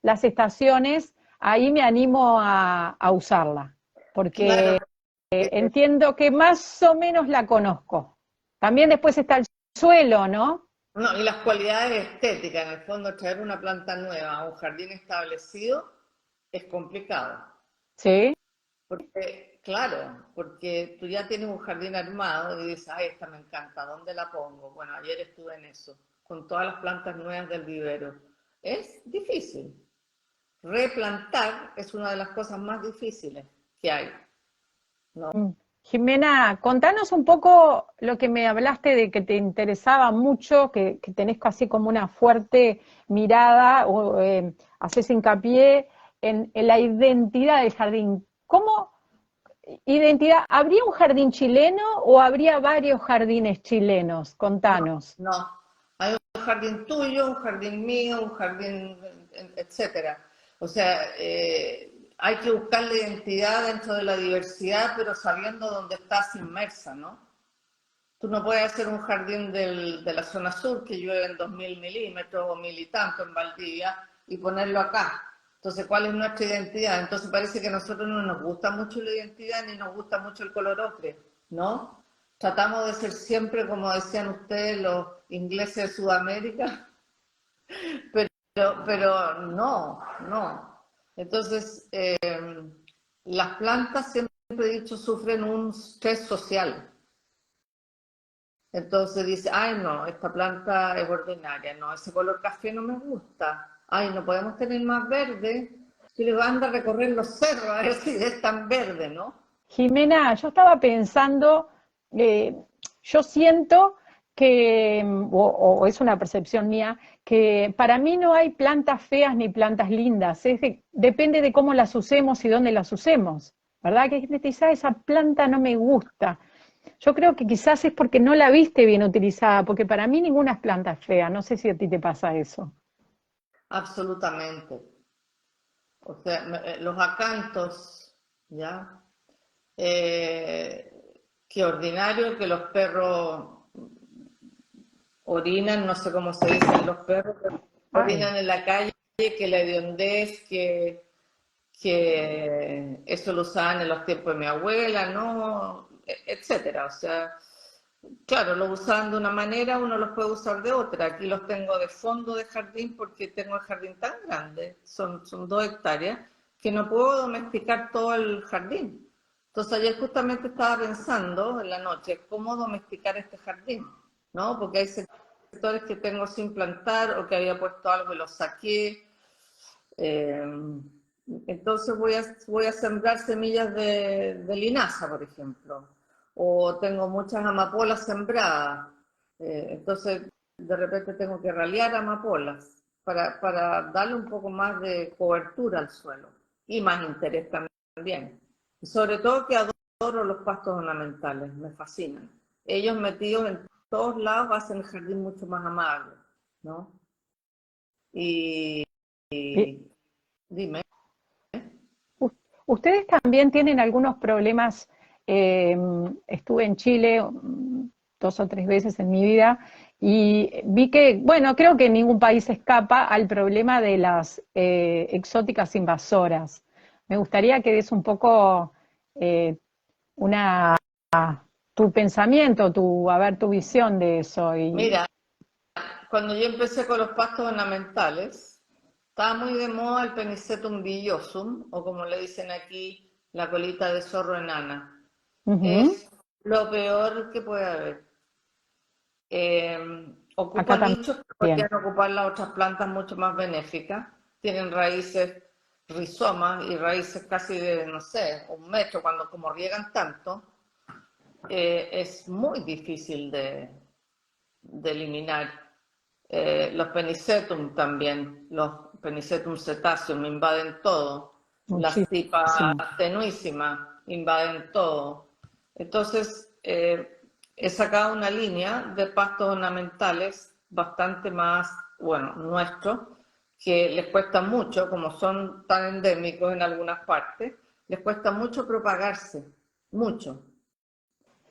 las estaciones, ahí me animo a usarla, Claro, porque porque entiendo que más o menos la conozco. También después está el suelo, ¿no? no, y las cualidades estéticas, en el fondo, traer una planta nueva a un jardín establecido es complicado. Sí. Porque, claro, porque tú ya tienes un jardín armado y dices, ay, esta me encanta, ¿dónde la pongo? Bueno, ayer estuve en eso, con todas las plantas nuevas del vivero. Es difícil. Replantar es una de las cosas más difíciles que hay, ¿no? Jimena, contanos un poco lo que me hablaste de que te interesaba mucho, que tenés así como una fuerte mirada o haces hincapié en la identidad del jardín. ¿Cómo identidad? ¿Habría un jardín chileno o habría varios jardines chilenos? Contanos. No, hay un jardín tuyo, un jardín mío, un jardín, etcétera. O sea, hay que buscar la identidad dentro de la diversidad, pero sabiendo dónde estás inmersa, ¿no? Tú no puedes hacer un jardín de la zona sur que llueve en 2000 milímetros o mil y tanto en Valdivia y ponerlo acá. Entonces, ¿cuál es nuestra identidad? Entonces parece que a nosotros no nos gusta mucho la identidad ni nos gusta mucho el color ocre, ¿no? Tratamos de ser siempre, como decían ustedes, los ingleses de Sudamérica, pero no, no. Entonces, las plantas, siempre he dicho, sufren un estrés social. Entonces dice, ay no, esta planta es ordinaria, no, ese color café no me gusta, ay, no podemos tener más verde. Yo le digo, anda a recorrer los cerros a ver si es tan verde, ¿no? Jimena, yo estaba pensando, eh, yo siento que, o es una percepción mía, que para mí no hay plantas feas ni plantas lindas, depende de cómo las usemos y dónde las usemos, ¿verdad? Que hay gente que dice, "Ah, esa planta no me gusta". Yo creo que quizás es porque no la viste bien utilizada, porque para mí ninguna planta es fea, no sé si a ti te pasa eso. Absolutamente. O sea, los acantos, ¿ya? Eh, qué ordinario que los perros orinan, no sé cómo se dicen los perros, pero Ay, orinan en la calle, que la hediondez, que eso lo usaban en los tiempos de mi abuela, ¿no? Etcétera. O sea, claro, lo usaban de una manera, uno los puede usar de otra. Aquí los tengo de fondo de jardín porque tengo el jardín tan grande, son 2 hectáreas, que no puedo domesticar todo el jardín. Entonces ayer justamente estaba pensando en la noche cómo domesticar este jardín, ¿no? Porque hay sectores que tengo sin plantar o que había puesto algo y los saqué. Eh, entonces voy a sembrar semillas de linaza, por ejemplo, o tengo muchas amapolas sembradas. Entonces de repente tengo que ralear amapolas para darle un poco más de cobertura al suelo y más interés también. Y sobre todo que adoro los pastos ornamentales, me fascinan. Ellos metidos en todos lados hacen el jardín mucho más amable, ¿no? Y eh, dime. ustedes también tienen algunos problemas. eh, Estuve en Chile dos o tres veces en mi vida y vi que, bueno, creo que ningún país escapa al problema de las exóticas invasoras. Me gustaría que des un poco eh, una tu pensamiento, a ver, tu visión de eso. Mira, cuando yo empecé con los pastos ornamentales, estaba muy de moda el Penicetum villosum, o como le dicen aquí, la colita de zorro enana. Ujú. Es lo peor que puede haber. Acá Ocupa nichos que también. podrían ocupar las otras plantas mucho más benéficas. Tienen raíces, rizomas y raíces casi de, no sé, 1 metro, cuando como riegan tanto, es muy difícil de eliminar. Los Penicetum también, los Penicetum cetaceum invaden todo. Las Muchísimo. tipas tenuísimas invaden todo. Entonces, he sacado una línea de pastos ornamentales bastante más, bueno, nuestros, que les cuesta mucho, como son tan endémicos en algunas partes, les cuesta mucho propagarse, mucho.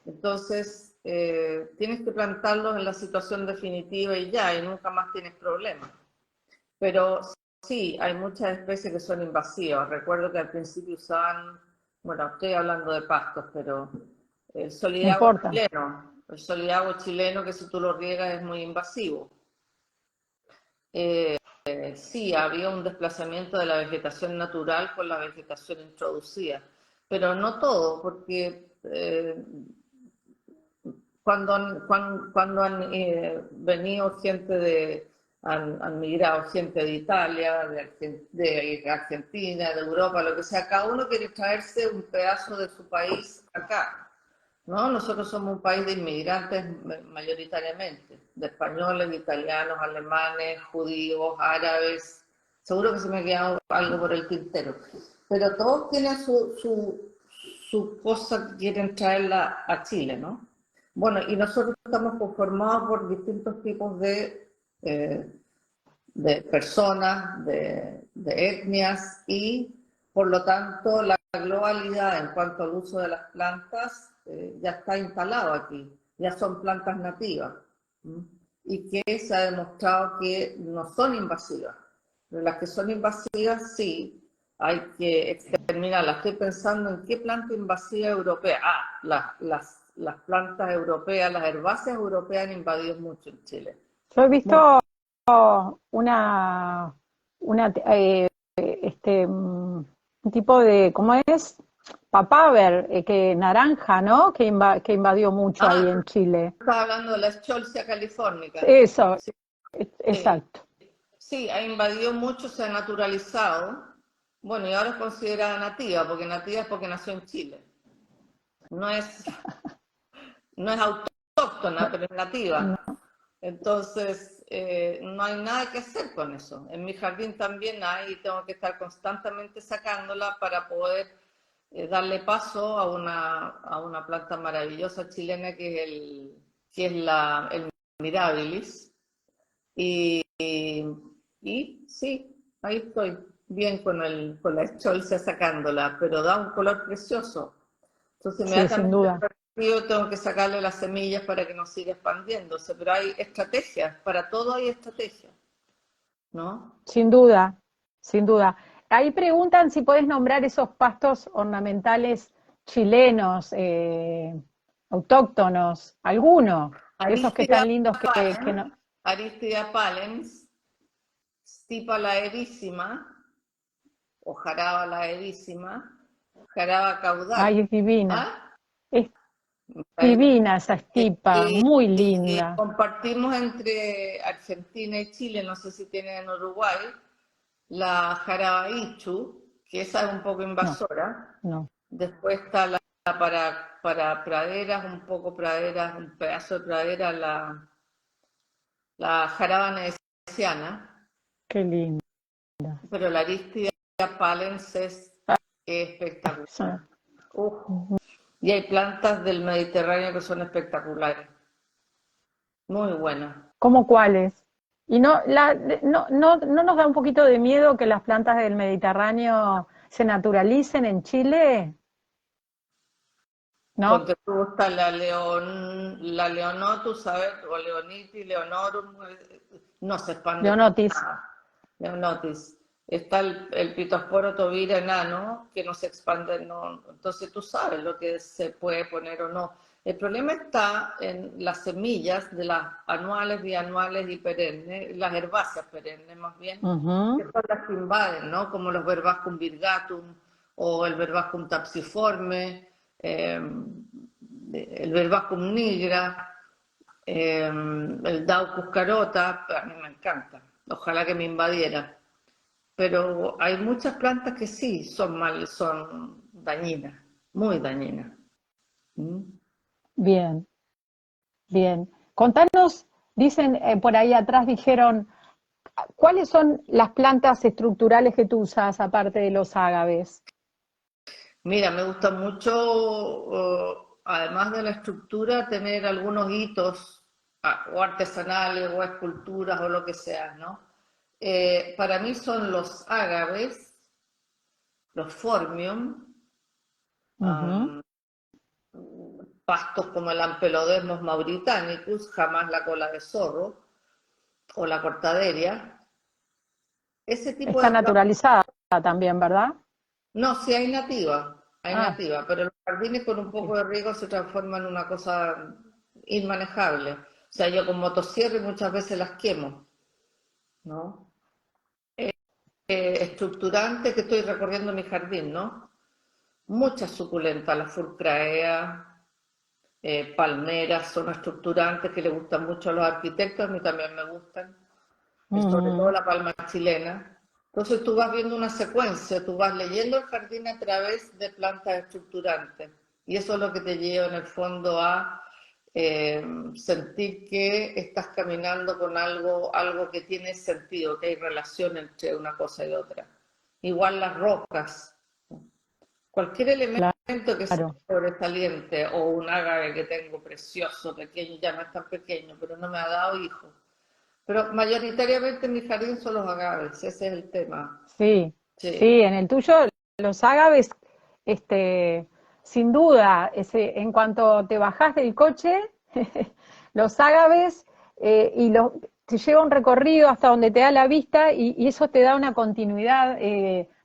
Entonces, tienes que plantarlos en la situación definitiva y ya, y nunca más tienes problemas. Pero sí, hay muchas especies que son invasivas. Recuerdo que al principio usaban, bueno, estoy hablando de pastos, pero el No solidago importa. chileno, el solidago chileno que si tú lo riegas es muy invasivo. Sí, había un desplazamiento de la vegetación natural con la vegetación introducida, pero no todo, porque cuando han venido gente han migrado gente de Italia, de Argentina, de Europa, lo que sea, cada uno quiere traerse un pedazo de su país acá, ¿no? Nosotros somos un país de inmigrantes mayoritariamente, de españoles, italianos, alemanes, judíos, árabes, seguro que se me ha quedado algo por el tintero, pero todos tienen su cosa que quieren traerla a Chile, ¿no? Bueno, y nosotros estamos conformados por distintos tipos de personas, de etnias y por lo tanto la globalidad en cuanto al uso de las plantas ya está instalado aquí, ya son plantas nativas, ¿m? Y que se ha demostrado que no son invasivas. Pero las que son invasivas sí, hay que exterminarlas. Estoy pensando en qué planta invasiva europea. Las plantas europeas, las herbáceas europeas han invadido mucho en Chile. Yo he Mucho. visto una, un tipo de, ¿cómo es? Papaver, que naranja, ¿no? Que invadió mucho ahí Ah, en Chile. estaba hablando de la Scholzia californica. Eso, Sí, sí, exacto. sí, ha invadido mucho, se ha naturalizado. Bueno, y ahora es considerada nativa, porque nativa es porque nació en Chile. No es, no es autóctona, pero es nativa. No, Entonces, no hay nada que hacer con eso. En mi jardín también hay, y tengo que estar constantemente sacándola para poder darle paso a una planta maravillosa chilena que es el Mirabilis. Y, y sí, ahí estoy, bien con la Scholzia sacándola, pero da un color precioso. Entonces sí, sin inmediatamente duda, yo tengo que sacarle las semillas para que no siga expandiéndose, pero hay estrategias, para todo hay estrategias, ¿no? sin duda, sin duda. Ahí preguntan si podés nombrar esos pastos ornamentales chilenos, autóctonos, alguno, de esos que Aristida están lindos que pallens, no. Aristida pallens, Stipa laevísima, o Jaraba laevísima, Jaraba caudal. Ay, es divina. ¿Ah? Es divina esa estipa, Y, muy y linda. compartimos entre Argentina y Chile, no sé si tienen en Uruguay, la Jarabaichu, que esa es un poco No, invasora. no. Después está para praderas, un poco praderas, un pedazo de pradera, la jaraba veneciana, Qué linda. pero la Aristida pallens es Sí. espectacular. Uf. Y hay plantas del Mediterráneo que son espectaculares, muy buenas. ¿Cómo cuáles? ¿Y no nos da un poquito de miedo que las plantas del Mediterráneo se naturalicen en Chile? ¿No? Porque tú gusta la Leonotus, ¿sabes? O Leonitis, Leonorum, no se expande para Leonotis. nada. Leonotis. Está el Pitosporo tobira enano, que no se expande, no. Entonces tú sabes lo que se puede poner o no. El problema está en las semillas de las anuales, bianuales y perennes, las herbáceas perennes más bien, que Ujú. son las que invaden, ¿no? Como los Verbascum virgatum o el Verbascum tapsiforme, el Verbascum nigra, el Daucus carota, a mí me encanta. Ojalá que me invadiera. Pero hay muchas plantas que sí son dañinas, muy dañinas. ¿Mm? Bien, bien. Contanos, dicen por ahí atrás, dijeron, ¿cuáles son las plantas estructurales que tú usas aparte de los ágaves? Mira, me gusta mucho, además de la estructura, tener algunos hitos o artesanales o esculturas o lo que sea, ¿no? Para mí son los ágaves, los formium, Ujú. pastos como el Ampelodesmus mauritanicus, jamás la cola de zorro o la cortaderia. Ese tipo Está de plantas, naturalizada también, ¿verdad? no, sí hay Ah, nativa, pero los jardines con un sí. poco de riego se transforman en una cosa inmanejable. O sea, yo con motosierra muchas veces las quemo, ¿no? Estructurante que estoy recorriendo mi jardín, ¿no? Muchas suculentas, la furcraea, palmeras, son estructurantes que le gustan mucho a los arquitectos, a mí también me gustan, sobre todo Ujú. la palma chilena. Entonces tú vas viendo una secuencia, tú vas leyendo el jardín a través de plantas estructurantes y eso es lo que te lleva en el fondo a sentir que estás caminando con algo que tiene sentido, que hay relación entre una cosa y otra. Igual las rocas, cualquier elemento que sea Claro. sobresaliente o un ágave que tengo precioso, pequeño, ya no es tan pequeño, pero no me ha dado hijos. Pero mayoritariamente en mi jardín son los agaves, ese es el tema. Sí, Sí, sí, en el tuyo los ágaves, este, sin duda, en cuanto te bajás del coche, los ágaves te lleva un recorrido hasta donde te da la vista y eso te da una continuidad,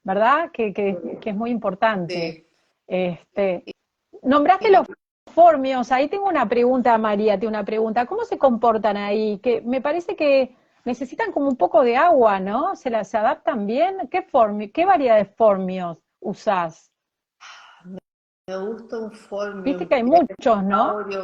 ¿verdad? Que es muy importante. sí. Este, nombraste los formios, ahí tengo una pregunta, María, tengo una pregunta. ¿Cómo se comportan ahí? Que me parece que necesitan como un poco de agua, ¿no? ¿Se adaptan bien? ¿Qué variedad de formios usás? Me gusta un Viste formium que hay muchos, ¿no? áureo,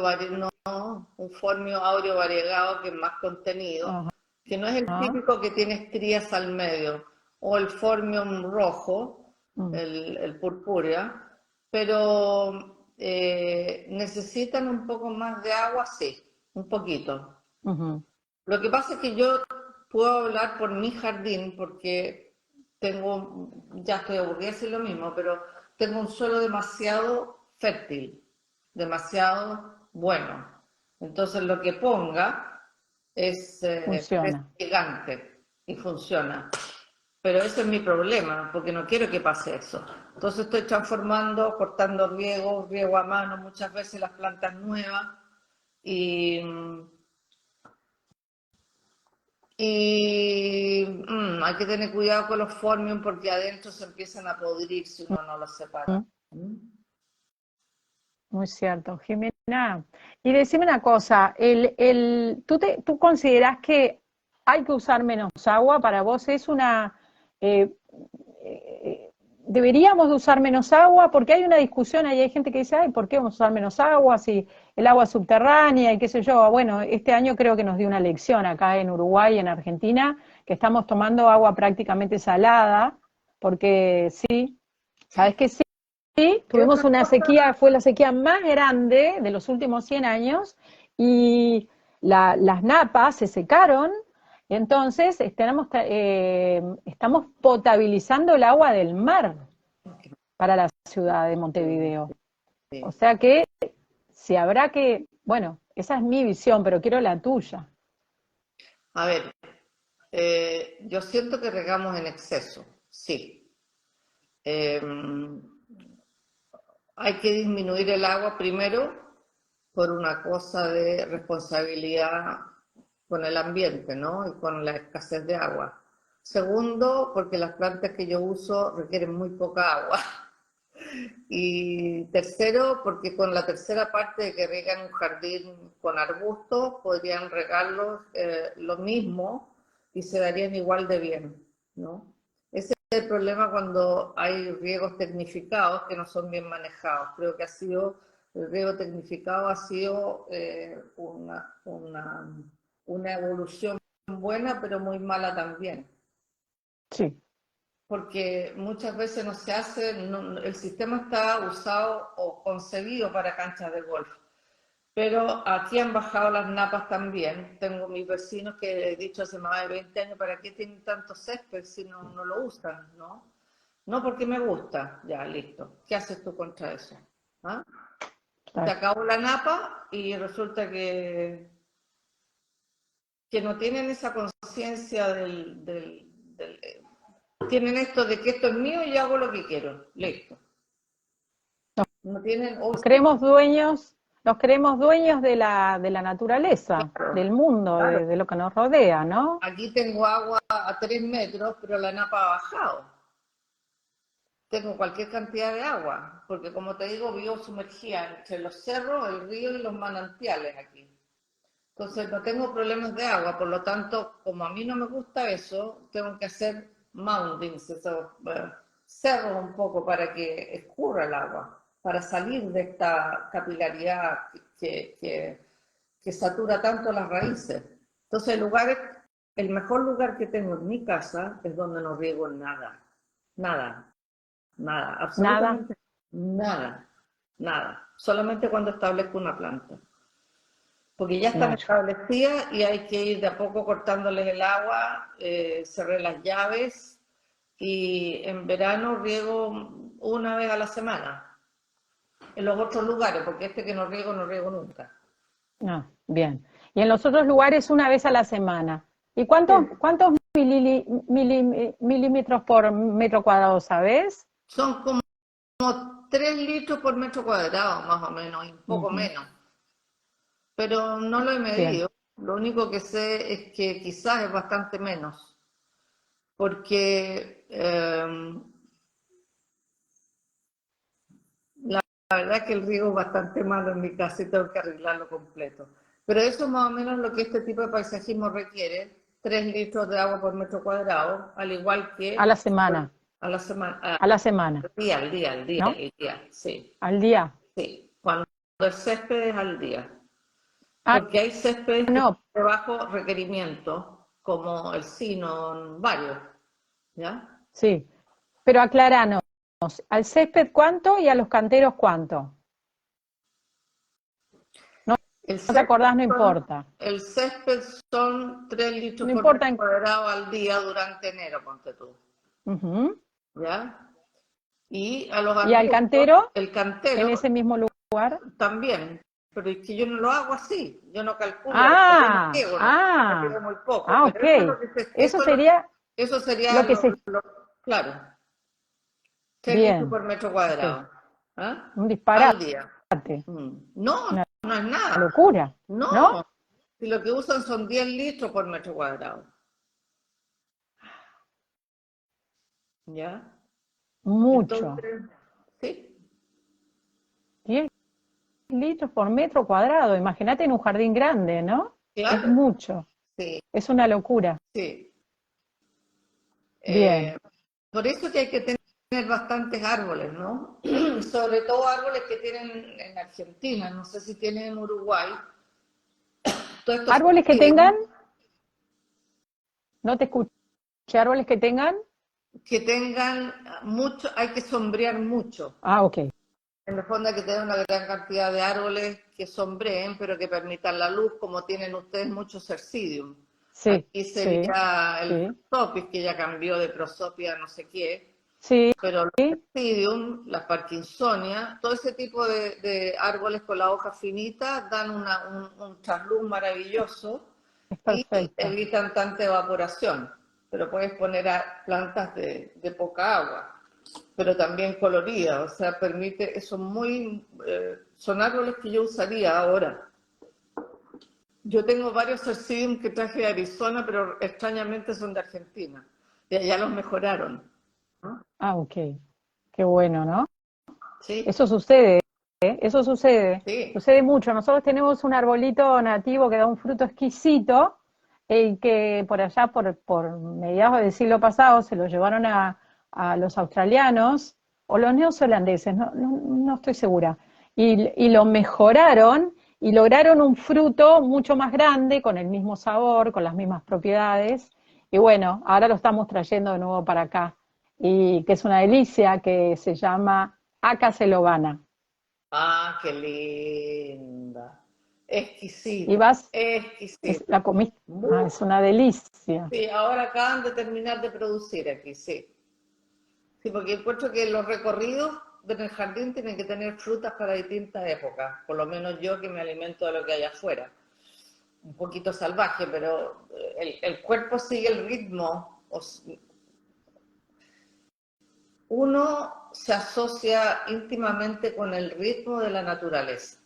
no, un formio áureo variegado que es más contenido, que no es el Ajá. típico que tiene estrías al medio, o el formium rojo, Mm, el purpúrea, pero necesitan un poco más de agua, sí, un poquito. ujú, Lo que pasa es que yo puedo hablar por mi jardín porque ya estoy aburrida de decir lo mismo, pero tengo un suelo demasiado fértil, demasiado bueno. Entonces lo que ponga es funciona. gigante y funciona. Pero ese es mi problema, porque no quiero que pase eso. Entonces estoy transformando, cortando riego a mano muchas veces las plantas nuevas y hay que tener cuidado con los formium porque adentro se empiezan a podrir si uno no los separa. Mm, muy cierto. Jimena, y decime una cosa, ¿tú considerás que hay que usar menos agua? ¿Para vos es eh, eh, deberíamos de usar menos agua? Porque hay una discusión ahí, hay gente que dice, ay, ¿por qué vamos a usar menos agua si el agua es subterránea y qué sé yo? Bueno, este año creo que nos dio una lección acá en Uruguay, en Argentina, que estamos tomando agua prácticamente salada, porque sí, ¿sabes qué? Sí, ¿Qué tuvimos otra una cosa? sequía, fue la sequía más grande de los últimos 100 años y las napas se secaron, y entonces estamos potabilizando el agua del mar para la ciudad de Montevideo. O Sí. sea que si habrá que, bueno, esa es mi visión, pero quiero la tuya. A ver, yo siento que regamos en exceso, sí. Eh, Hay que disminuir el agua primero por una cosa de responsabilidad con el ambiente, ¿no? Y con la escasez de agua. Segundo, porque las plantas que yo uso requieren muy poca agua. Y tercero, porque con la tercera parte de que riegan un jardín con arbustos, podrían regarlos lo mismo y se darían igual de bien, ¿no? Ese es el problema cuando hay riegos tecnificados que no son bien manejados. Creo que el riego tecnificado ha sido una evolución buena, pero muy mala también Sí. porque muchas veces no se hace, el sistema está usado o concebido para canchas de golf, Pero aquí han bajado las napas también. Tengo mis vecinos que he dicho hace más de 20 años, ¿para qué tienen tanto césped si no lo usan? ¿No? No porque me gusta. Ya, listo. ¿Qué haces tú contra eso? ¿Ah? Se Claro. acabó la napa y resulta que no tienen esa conciencia tienen esto de que esto es mío y yo hago lo que quiero. Listo. No tienen... Nos creemos dueños, nos creemos dueños de la naturaleza, Claro, del mundo, claro. de lo que nos rodea, ¿no? Aquí tengo agua a 3 metros, pero la napa ha bajado. Tengo cualquier cantidad de agua, porque como te digo, vivo sumergida entre los cerros, el río y los manantiales aquí. Entonces no tengo problemas de agua, por lo tanto, como a mí no me gusta eso, tengo que hacer moundings, esos cerros un poco para que escurra el agua, para salir de esta capilaridad que satura tanto las raíces. Entonces el mejor lugar que tengo en mi casa es donde no riego nada, nada, nada, Nada, absolutamente nada, nada, solamente cuando establezco una planta. Porque ya están no, establecidas y hay que ir de a poco cortándoles el agua, cerré las llaves y en verano riego una vez a la semana. En los otros lugares, porque este que no riego nunca. no, bien. Y en los otros lugares una vez a la semana. ¿Y Sí. cuántos milímetros por metro cuadrado, sabes? Son como 3 litros por metro cuadrado, más o menos, y un poco Ujú, menos. Pero no lo he bien. medido. Lo único que sé es que quizás es bastante menos. Porque la verdad es que el riego es bastante malo en mi casa y tengo que arreglarlo completo. Pero eso es más o menos lo que este tipo de paisajismo requiere, 3 litros de agua por metro cuadrado, al igual A la que semana, a la semana, a la semana, ¿no? al día, sí, Al día. sí. Cuando el césped es al día. Ah, Porque hay céspedes que no, están de bajo requerimiento, como el sino, varios, ¿ya? sí. Pero acláranos, ¿al césped cuánto y a los canteros cuánto? No, El no te césped acordás, no son, importa. el césped son 3 litros No por metro importa en... cuadrado al día durante enero, ponte tú, Ujú. ¿ya? Y a los Y al arbustos, cantero, el en cantero ese mismo lugar. también, pero es que yo no lo hago así, yo no calculo eso, yo no Ah, riego, no, ah, riego muy poco, ah, pero ok. eso es lo que Eso sería eso sería lo que se... claro, 3 litros Bien, por metro ok. cuadrado, ¿ah? Un Al disparate, día. No, una no es nada. locura, ¿no? No, si lo que usan son 10 litros por metro cuadrado. ¿Ya? Mucho. Entonces, sí, 10 litros por metro cuadrado. Imagínate en un jardín grande, ¿no? Es claro, mucho. sí, Es una locura. sí. Bien. Eh, por eso que hay que tener bastantes árboles, ¿no? Sobre todo árboles que tienen en Argentina, no sé si tienen en Uruguay. Todos estos Árboles que tengan, suicidios no te escuché, árboles que tengan. que tengan mucho, hay que sombrear mucho. Ah, ok. En el fondo hay que tener una gran cantidad de árboles que sombreen, pero que permitan la luz, como tienen ustedes muchos cercidium. Sí, Aquí sí, sería el sí, prosopis, que ya cambió de prosopia a no sé qué, sí. pero los cercidium, las parkinsonia, todo ese tipo de árboles con la hoja finita dan un trasluz maravilloso Es y perfecto. evitan tanta evaporación. Pero puedes poner a plantas de poca agua, pero también colorida, o sea, permite, son árboles que yo usaría ahora. Yo tengo varios Cercidium que traje de Arizona, pero extrañamente son de Argentina, y allá los mejoraron, ¿no? Ah, ok. Qué bueno, ¿no? Sí, Eso sucede, ¿eh? Eso sucede. sí, Sucede mucho. Nosotros tenemos un arbolito nativo que da un fruto exquisito y que por allá, por mediados del siglo pasado, se lo llevaron a los australianos o los neozelandeses, no estoy segura, y lo mejoraron y lograron un fruto mucho más grande, con el mismo sabor, con las mismas propiedades. Y bueno, ahora lo estamos trayendo de nuevo para acá, y que es una delicia, que se llama Acacelovana. ah, qué linda. Y exquisito, vas, exquisito. la comiste, es una delicia. Sí, ahora acaban de terminar de producir aquí, sí. Sí, porque encuentro que los recorridos en el jardín tienen que tener frutas para distintas épocas, por lo menos yo que me alimento de lo que hay afuera. Un poquito salvaje, pero el cuerpo sigue el ritmo. Uno se asocia íntimamente con el ritmo de la naturaleza.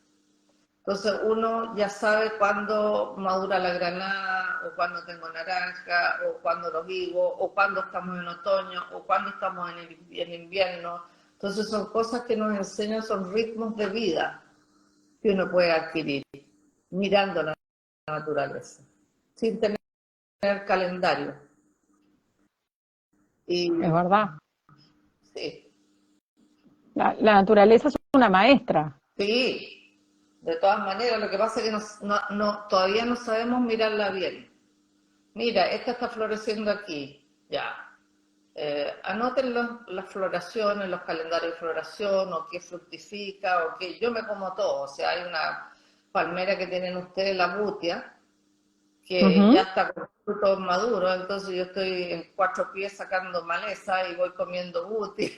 Entonces uno ya sabe cuándo madura la granada, o cuándo tengo naranja, o cuándo los higos, o cuándo estamos en otoño, o cuándo estamos en invierno. Entonces son cosas que nos enseñan, son ritmos de vida que uno puede adquirir mirando la naturaleza, sin tener calendario. Y Es verdad. sí, La naturaleza es una maestra. sí, de todas maneras, lo que pasa es que todavía no sabemos mirarla bien. Mira, esta está floreciendo aquí, ya. Anoten las floraciones, los calendarios de floración, o qué fructifica, o qué. Yo me como todo, o sea, hay una palmera que tienen ustedes, la butia, que ya Ujú. está con frutos maduros, entonces yo estoy en 4 pies sacando maleza y voy comiendo butia,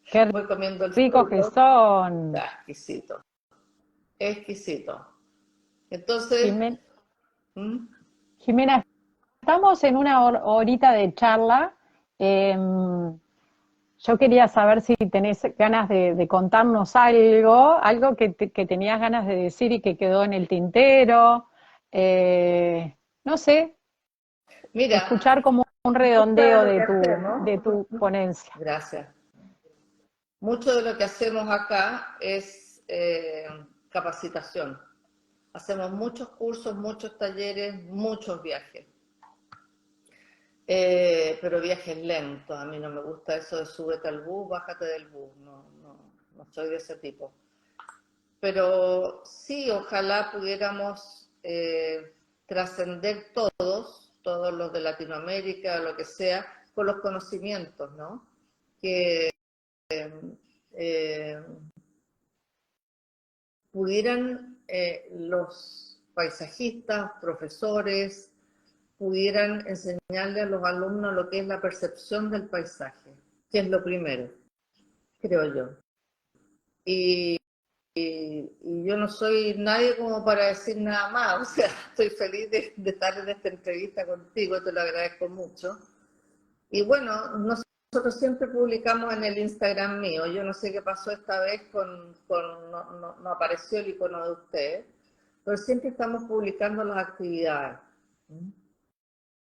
Qué voy comiendo el ricos que fruto, son. está exquisito, exquisito. Entonces, Jimen- ¿mm? Jimena, estamos en una horita de charla. Yo quería saber si tenés ganas de contarnos algo que tenías ganas de decir y que quedó en el tintero. No sé, Mira, escuchar como un mucho de redondeo lo que hacemos, de tu ponencia. gracias, mucho de lo que hacemos acá es capacitación. Hacemos muchos cursos, muchos talleres, muchos viajes. Pero viajes lentos, a mí no me gusta eso de súbete al bus, bájate del bus, no soy de ese tipo. Pero sí, ojalá pudiéramos trascender todos los de Latinoamérica, lo que sea, con los conocimientos, ¿no? Que eh, pudieran los paisajistas, profesores, pudieran enseñarle a los alumnos lo que es la percepción del paisaje, que es lo primero, creo yo. Y, y yo no soy nadie como para decir nada más, o sea, estoy feliz de estar en esta entrevista contigo, te lo agradezco mucho. Y bueno, nosotros siempre publicamos en el Instagram mío, yo no sé qué pasó esta vez no apareció el icono de usted, pero siempre estamos publicando las actividades.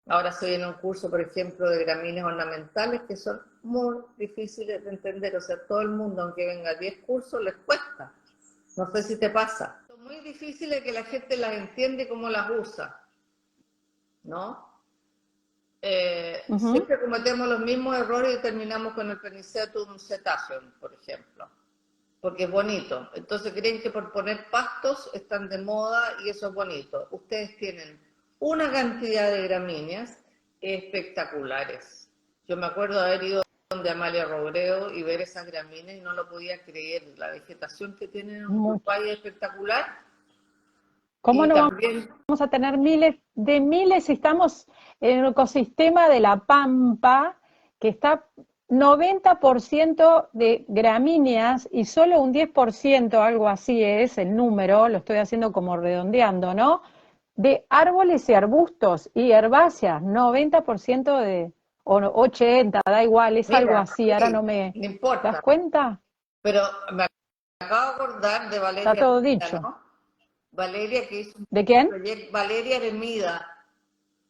Ahora se viene un curso, por ejemplo, de gramíneas ornamentales que son muy difíciles de entender, o sea, todo el mundo, aunque venga a 10 cursos, les cuesta. No sé si te pasa. Son muy difíciles que la gente las entiende y cómo las usa, ¿no? Ujú. Siempre cometemos los mismos errores y terminamos con el Penicetum cetaceum, por ejemplo, porque es bonito. Entonces creen que por poner pastos están de moda y eso es bonito. Ustedes tienen una cantidad de gramíneas espectaculares. Yo me acuerdo de haber ido donde Amalia Robreo y ver esas gramíneas y no lo podía creer. La vegetación que tienen en Mucho. Uruguay es espectacular ¿Cómo y no también, vamos a tener miles si estamos en el ecosistema de la Pampa, que está 90% de gramíneas y solo un 10%, algo así es el número, lo estoy haciendo como redondeando, ¿no? De árboles y arbustos y herbáceas, 90% o 80, da igual, es algo mira, así, ahora sí, no me... no ¿Te das importa, cuenta? pero me acabo de acordar de Está Valeria, todo dicho. ¿no? Valeria que hizo un ¿De quién? proyecto, Valeria Ermida,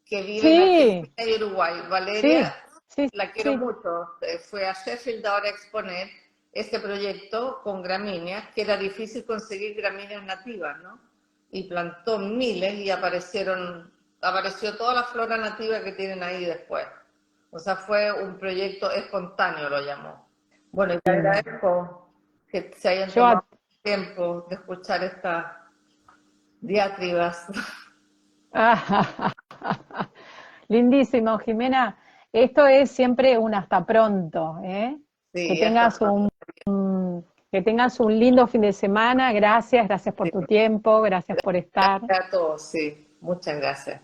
que vive en Sí, Argentina y Uruguay. Valeria, sí, sí, la quiero sí. mucho, fue a Sheffield ahora a exponer este proyecto con gramíneas, que era difícil conseguir gramíneas nativas, ¿no? Y plantó miles y apareció toda la flora nativa que tienen ahí después. O sea, fue un proyecto espontáneo, lo llamó. Bueno, y te Lindo. agradezco que se hayan Yo tomado tiempo de escuchar estas diatribas. Lindísimo, Jimena. Esto es siempre un hasta pronto, ¿eh? Que Sí, hasta tengas pronto. Que tengas un lindo fin de semana. Gracias por tu tiempo, gracias por estar. Gracias a todos, sí. Muchas gracias.